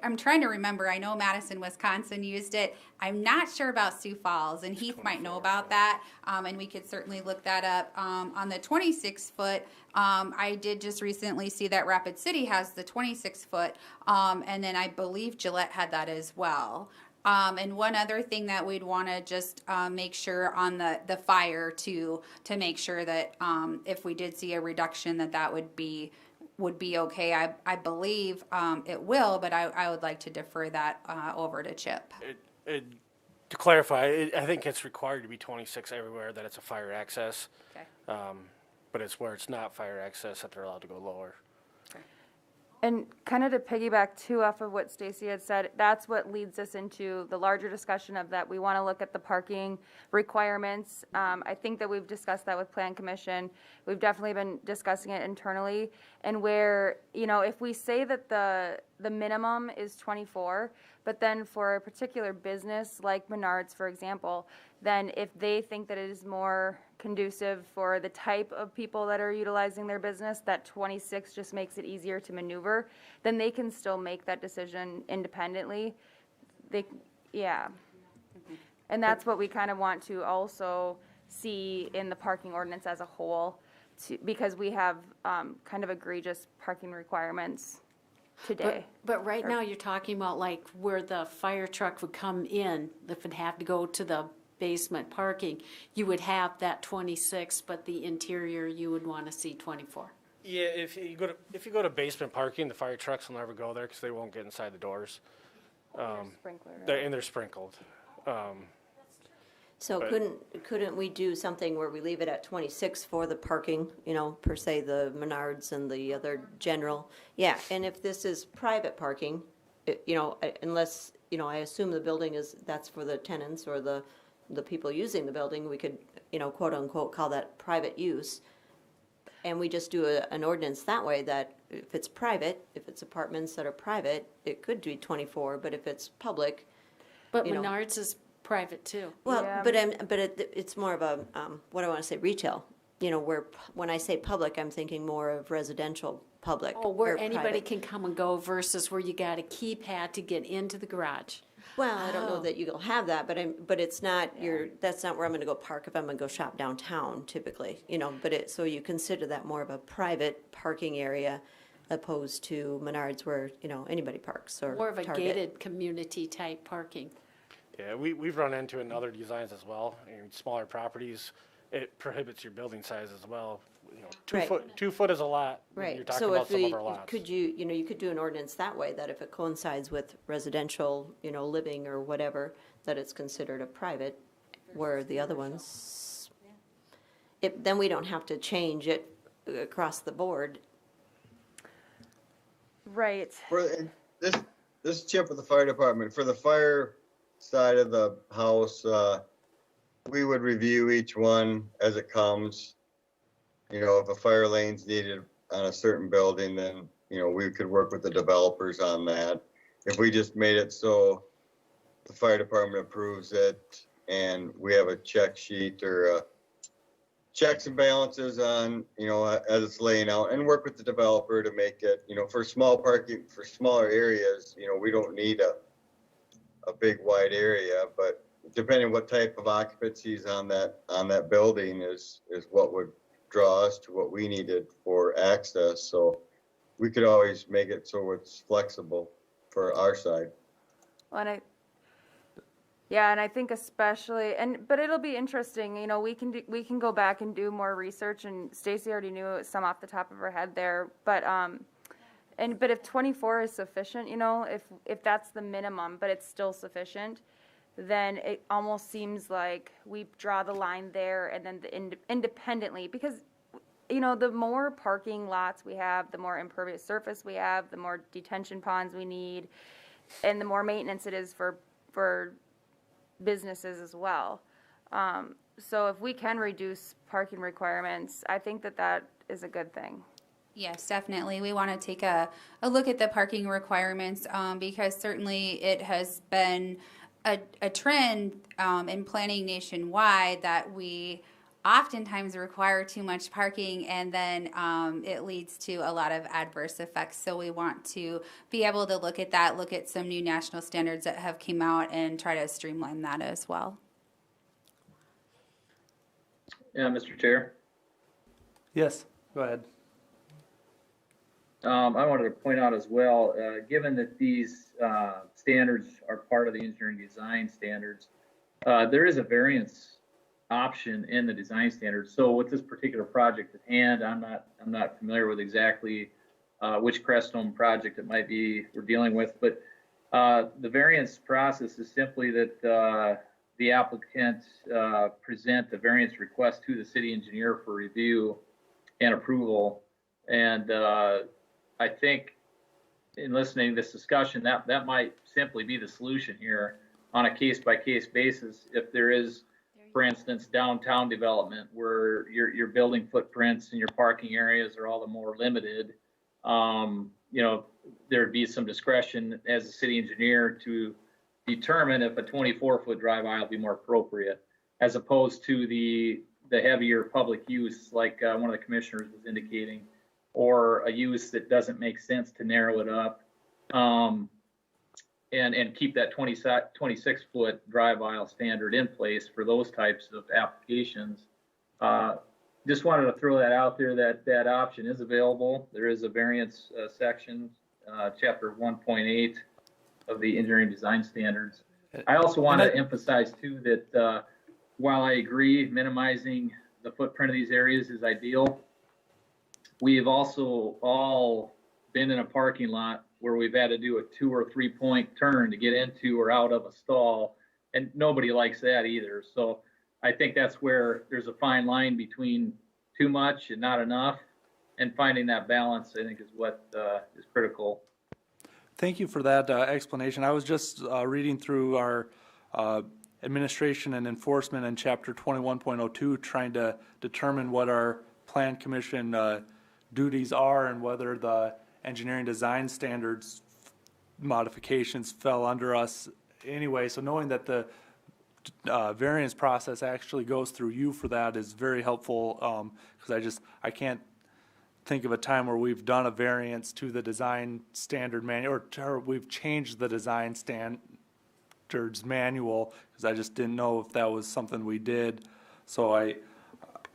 I'm trying to remember, I know Madison, Wisconsin used it. I'm not sure about Sioux Falls, and Heath might know about that, and we could certainly look that up. On the 26 foot, I did just recently see that Rapid City has the 26 foot, and then I believe Gillette had that as well. And one other thing that we'd want to just make sure on the fire to make sure that if we did see a reduction that would be okay. I believe it will, but I would like to defer that over to Chip.
To clarify, I think it's required to be 26 everywhere that it's a fire access.
Okay.
But it's where it's not fire access that they're allowed to go lower.
And kind of to piggyback too off of what Stacy had said, that's what leads us into the larger discussion of that we want to look at the parking requirements. I think that we've discussed that with Plan Commission. We've definitely been discussing it internally, and where, if we say that the minimum is 24, but then for a particular business like Menards, for example, then if they think that it is more conducive for the type of people that are utilizing their business, that 26 just makes it easier to maneuver, then they can still make that decision independently. And that's what we kind of want to also see in the parking ordinance as a whole, because we have kind of egregious parking requirements today.
But right now you're talking about like where the fire truck would come in, if it had to go to the basement parking, you would have that 26, but the interior you would want to see 24.
Yeah, if you go to basement parking, the fire trucks will never go there because they won't get inside the doors. They're sprinkled.
So couldn't we do something where we leave it at 26 for the parking, per se the Menards and the other general? Yeah, and if this is private parking, unless, I assume the building that's for the tenants or the people using the building, we could, quote unquote, call that private use. And we just do an ordinance that way that if it's private, if it's apartments that are private, it could be 24, but if it's public.
But Menards is private too.
Well,
Yeah.
but it's more of a, what I want to say, retail. Where when I say public, I'm thinking more of residential public.
Oh, where
or
anybody
private.
can come and go versus where you got a keypad to get into the garage.
Well, I don't know
Oh.
that you'll have that, but it's not that's not where I'm going to go park if I'm going to go shop downtown typically, so you consider that more of a private parking area opposed to Menards where, anybody parks or
More of a
Target.
gated community type parking.
Yeah, we've run into it in other designs as well. In smaller properties, it prohibits your building size as well.
Right.
2 foot is a lot. When
Right.
You're talking
So
about
if
some of our lots.
you could do an ordinance that way, that if it coincides with residential, living or whatever, that it's considered a private, where the other ones, then we don't have to change it across the board.
Right.
And this is Chip with the fire department. For the fire side of the house, we would review each one as it comes. If a fire lane's needed on a certain building, then, we could work with the developers on that. If we just made it so the fire department approves it and we have a check sheet or checks and balances on, as it's laying out, and work with the developer to make it, for small parking, for smaller areas, we don't need a big wide area, but depending what type of occupancies on that building is what would draw us to what we needed for access. So we could always make it so it's flexible for our side.
Well, and I think especially, but it'll be interesting. We can go back and do more research. And Stacy already knew some off the top of her head there. But but if 24 is sufficient, if that's the minimum, but it's still sufficient, then it almost seems like we draw the line there, and then independently, because the more parking lots we have, the more impervious surface we have, the more detention ponds we need, and the more maintenance it is for businesses as well. So if we can reduce parking requirements, I think that is a good thing.
Yes, definitely. We want to take a look at the parking requirements because certainly it has been a trend in planning nationwide that we oftentimes require too much parking, and then it leads to a lot of adverse effects. So we want to be able to look at that, look at some new national standards that have come out, and try to streamline that as well.
Yeah, Mr. Chair.
Yes, go ahead.
I wanted to point out as well, given that these standards are part of the engineering design standards, there is a variance option in the design standards. So with this particular project at hand, I'm not familiar with exactly which Crestone project it might be we're dealing with, but the variance process is simply that the applicant present a variance request to the city engineer for review and approval. And I think in listening to this discussion, that might simply be the solution here on a case-by-case basis. If there is, for instance, downtown development where your building footprints and your parking areas are all the more limited, there'd be some discretion as a city engineer to determine if a 24-foot drive aisle would be more appropriate, as opposed to the heavier public use, like one of the commissioners was indicating, or a use that doesn't make sense to narrow it up, and keep that 26-foot drive aisle standard in place for those types of applications. Just wanted to throw that out there, that option is available. There is a variance section, chapter 1.8 of the engineering design standards. I also want to emphasize too that while I agree minimizing the footprint of these areas is ideal, we have also all been in a parking lot where we've had to do a 2 or 3 point turn to get into or out of a stall, and nobody likes that either. So I think that's where there's a fine line between too much and not enough, and finding that balance, I think, is what is critical.
Thank you for that explanation. I was just reading through our administration and enforcement in chapter 21.02, trying to determine what our plan commission duties are and whether the engineering design standards modifications fell under us anyway. So knowing that the variance process actually goes through you for that is very helpful, because I can't think of a time where we've done a variance to the design standard manual, or we've changed the design standards manual, because I just didn't know if that was something we did. So I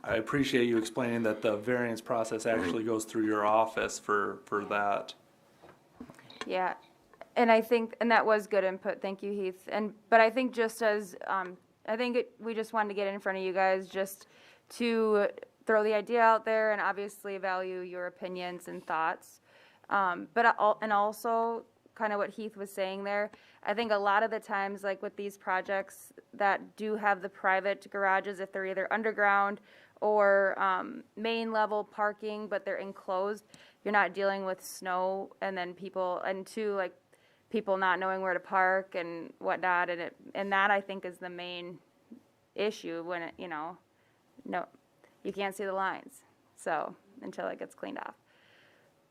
appreciate you explaining that the variance process actually goes through your office for that.
Yeah, and I think, and that was good input, thank you, Heath. But I think just as, we just wanted to get in front of you guys just to throw the idea out there and obviously value your opinions and thoughts. And also, kind of what Heath was saying there, I think a lot of the times, like with these projects that do have the private garages, if they're either underground or main level parking, but they're enclosed, you're not dealing with snow and then people, and two, like people not knowing where to park and whatnot, and that I think is the main issue when it, no, you can't see the lines, so, until it gets cleaned off.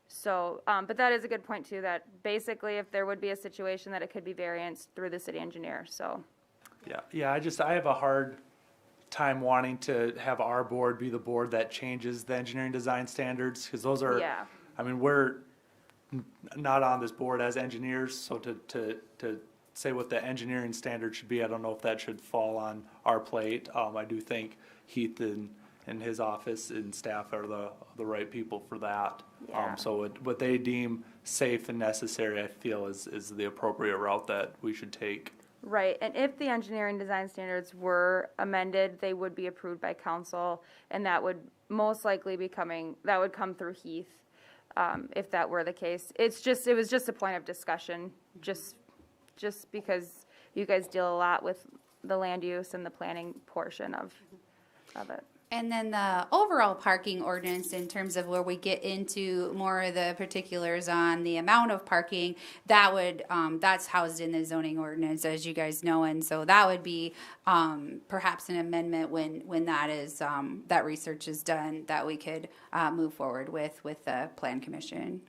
So, but that is a good point too, that basically if there would be a situation that it could be varianced through the city engineer, so.
Yeah, I have a hard time wanting to have our board be the board that changes the engineering design standards, because those are,
Yeah.
I mean, we're not on this board as engineers, so to say what the engineering standard should be, I don't know if that should fall on our plate. I do think Heath and his office and staff are the right people for that.
Yeah.
So what they deem safe and necessary, I feel is the appropriate route that we should take.
Right, and if the engineering design standards were amended, they would be approved by council, and that would most likely that would come through Heath, if that were the case. It was just a point of discussion, just because you guys deal a lot with the land use and the planning portion of it.
And then the overall parking ordinance, in terms of where we get into more of the particulars on the amount of parking, that's housed in the zoning ordinance, as you guys know, and so that would be perhaps an amendment when that is that research is done, that we could move forward with the plan commission.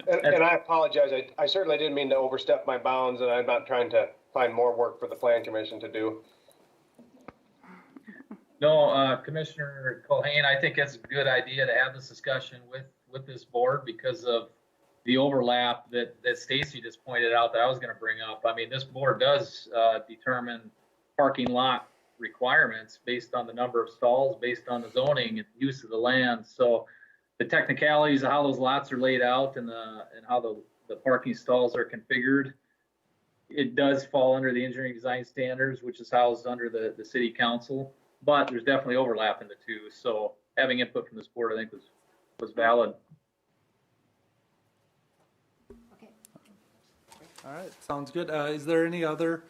And I apologize. I certainly didn't mean to overstep my bounds, and I'm not trying to find more work for the plan commission to do.
No, Commissioner Culhane, I think it's a good idea to have this discussion with this board because of the overlap that Stacy just pointed out that I was going to bring up. I mean, this board does determine parking lot requirements based on the number of stalls, based on the zoning and use of the land. So the technicalities of how those lots are laid out and how the parking stalls are configured, it does fall under the engineering design standards, which is housed under the city council. But there's definitely overlap in the two. So having input from this board, I think was valid.
Okay.
All right, sounds good. Is there any other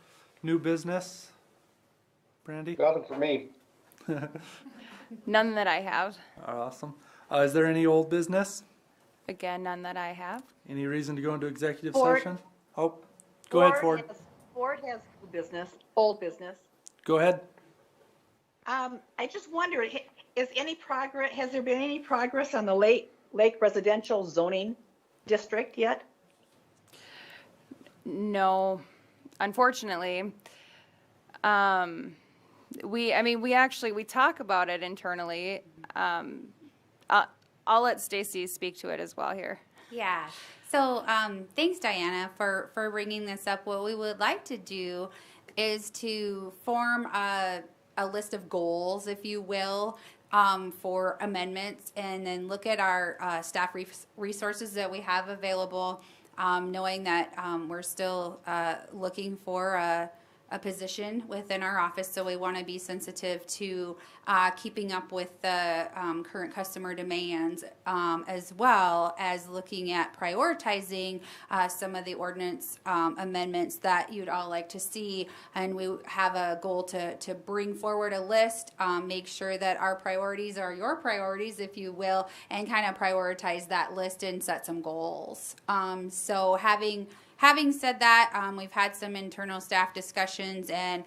new business, Brandy?
Nothing for me.
None that I have.
Awesome. Is there any old business?
Again, none that I have.
Any reason to go into executive
Ford.
session? Oh, go ahead, Ford.
Ford has business, old business.
Go ahead.
I just wondered, has there been any progress on the Lake Residential Zoning District yet?
No, unfortunately. We talk about it internally. I'll let Stacy speak to it as well here.
Yeah. So thanks, Diana, for bringing this up. What we would like to do is to form a list of goals, if you will, for amendments, and then look at our staff resources that we have available, knowing that we're still looking for a position within our office, so we want to be sensitive to keeping up with the current customer demands, as well as looking at prioritizing some of the ordinance amendments that you'd all like to see. And we have a goal to bring forward a list, make sure that our priorities are your priorities, if you will, and kind of prioritize that list and set some goals. So having said that, we've had some internal staff discussions and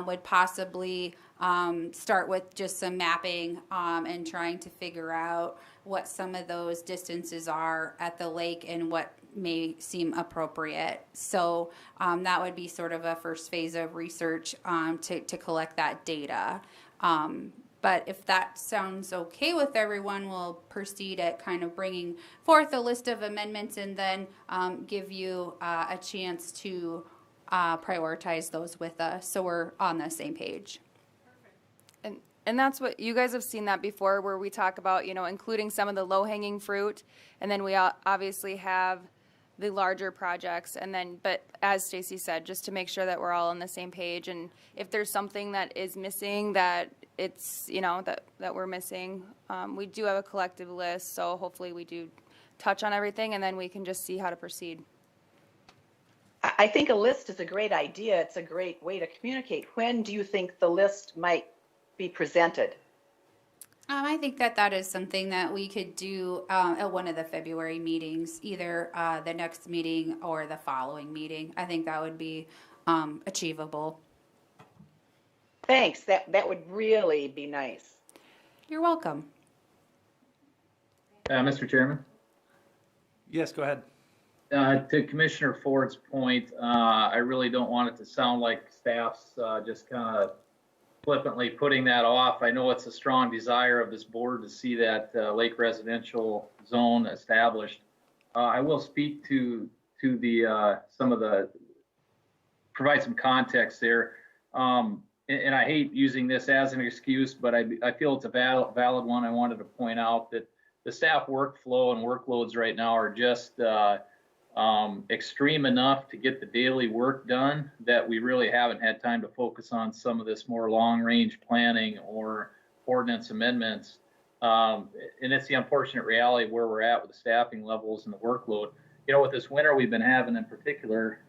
would possibly start with just some mapping and trying to figure out what some of those distances are at the lake and what may seem appropriate. So that would be sort of a first phase of research to collect that data. But if that sounds okay with everyone, we'll proceed at kind of bringing forth a list of amendments and then give you a chance to prioritize those with us so we're on the same page.
And that's what you guys have seen that before, where we talk about, including some of the low-hanging fruit, and then we obviously have the larger projects, and then, but as Stacy said, just to make sure that we're all on the same page, and if there's something that is missing, that it's, that we're missing, we do have a collective list, so hopefully we do touch on everything, and then we can just see how to proceed.
I think a list is a great idea. It's a great way to communicate. When do you think the list might be presented?
I think that is something that we could do at one of the February meetings, either the next meeting or the following meeting. I think that would be achievable.
Thanks. That would really be nice.
You're welcome.
Mr. Chairman?
Yes, go ahead.
To Commissioner Ford's point, I really don't want it to sound like staff's just kind of flippantly putting that off. I know it's a strong desire of this board to see that lake residential zone established. I will speak to the provide some context there. And I hate using this as an excuse, but I feel it's a valid one. I wanted to point out that the staff workflow and workloads right now are just extreme enough to get the daily work done that we really haven't had time to focus on some of this more long-range planning or ordinance amendments. And it's the unfortunate reality of where we're at with the staffing levels and the workload. With this winter we've been having in particular,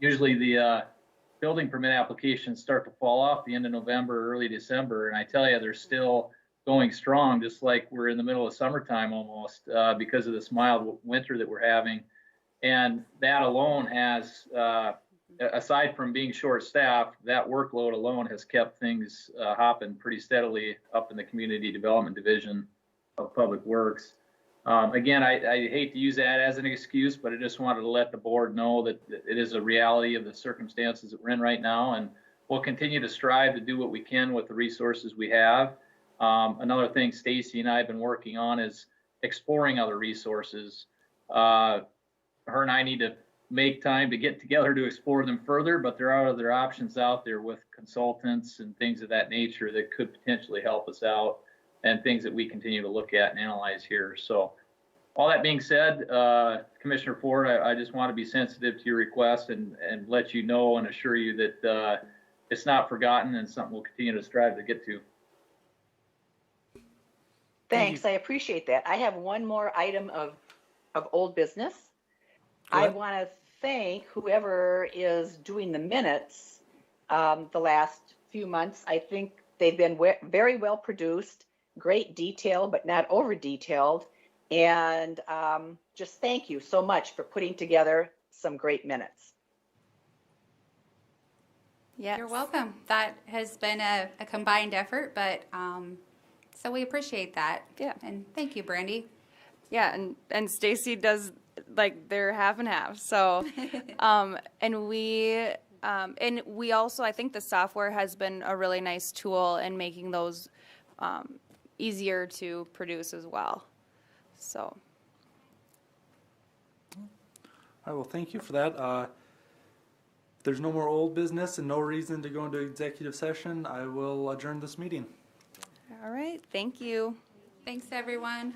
usually the building permit applications start to fall off the end of November, early December, and I tell you, they're still going strong, just like we're in the middle of summertime almost, because of this mild winter that we're having. And that alone has, aside from being short-staffed, that workload alone has kept things hopping pretty steadily up in the Community Development Division of Public Works. Again, I hate to use that as an excuse, but I just wanted to let the board know that it is a reality of the circumstances that we're in right now, and we'll continue to strive to do what we can with the resources we have. Another thing Stacy and I have been working on is exploring other resources. Her and I need to make time to get together to explore them further, but there are other options out there with consultants and things of that nature that could potentially help us out, and things that we continue to look at and analyze here. So all that being said, Commissioner Ford, I just want to be sensitive to your request and let you know and assure you that it's not forgotten and something we'll continue to strive to get to.
Thanks. I appreciate that. I have one more item of old business. I want to thank whoever is doing the minutes the last few months. I think they've been very well produced, great detail, but not over detailed. And just thank you so much for putting together some great minutes.
Yes. You're welcome. That has been a combined effort, but so we appreciate that.
Yeah.
And thank you, Brandy.
Yeah, and Stacy does, like, they're half and half. So, and we also, I think the software has been a really nice tool in making those easier to produce as well. So.
All right, well, thank you for that. If there's no more old business and no reason to go into executive session, I will adjourn this meeting.
All right, thank you.
Thanks, everyone.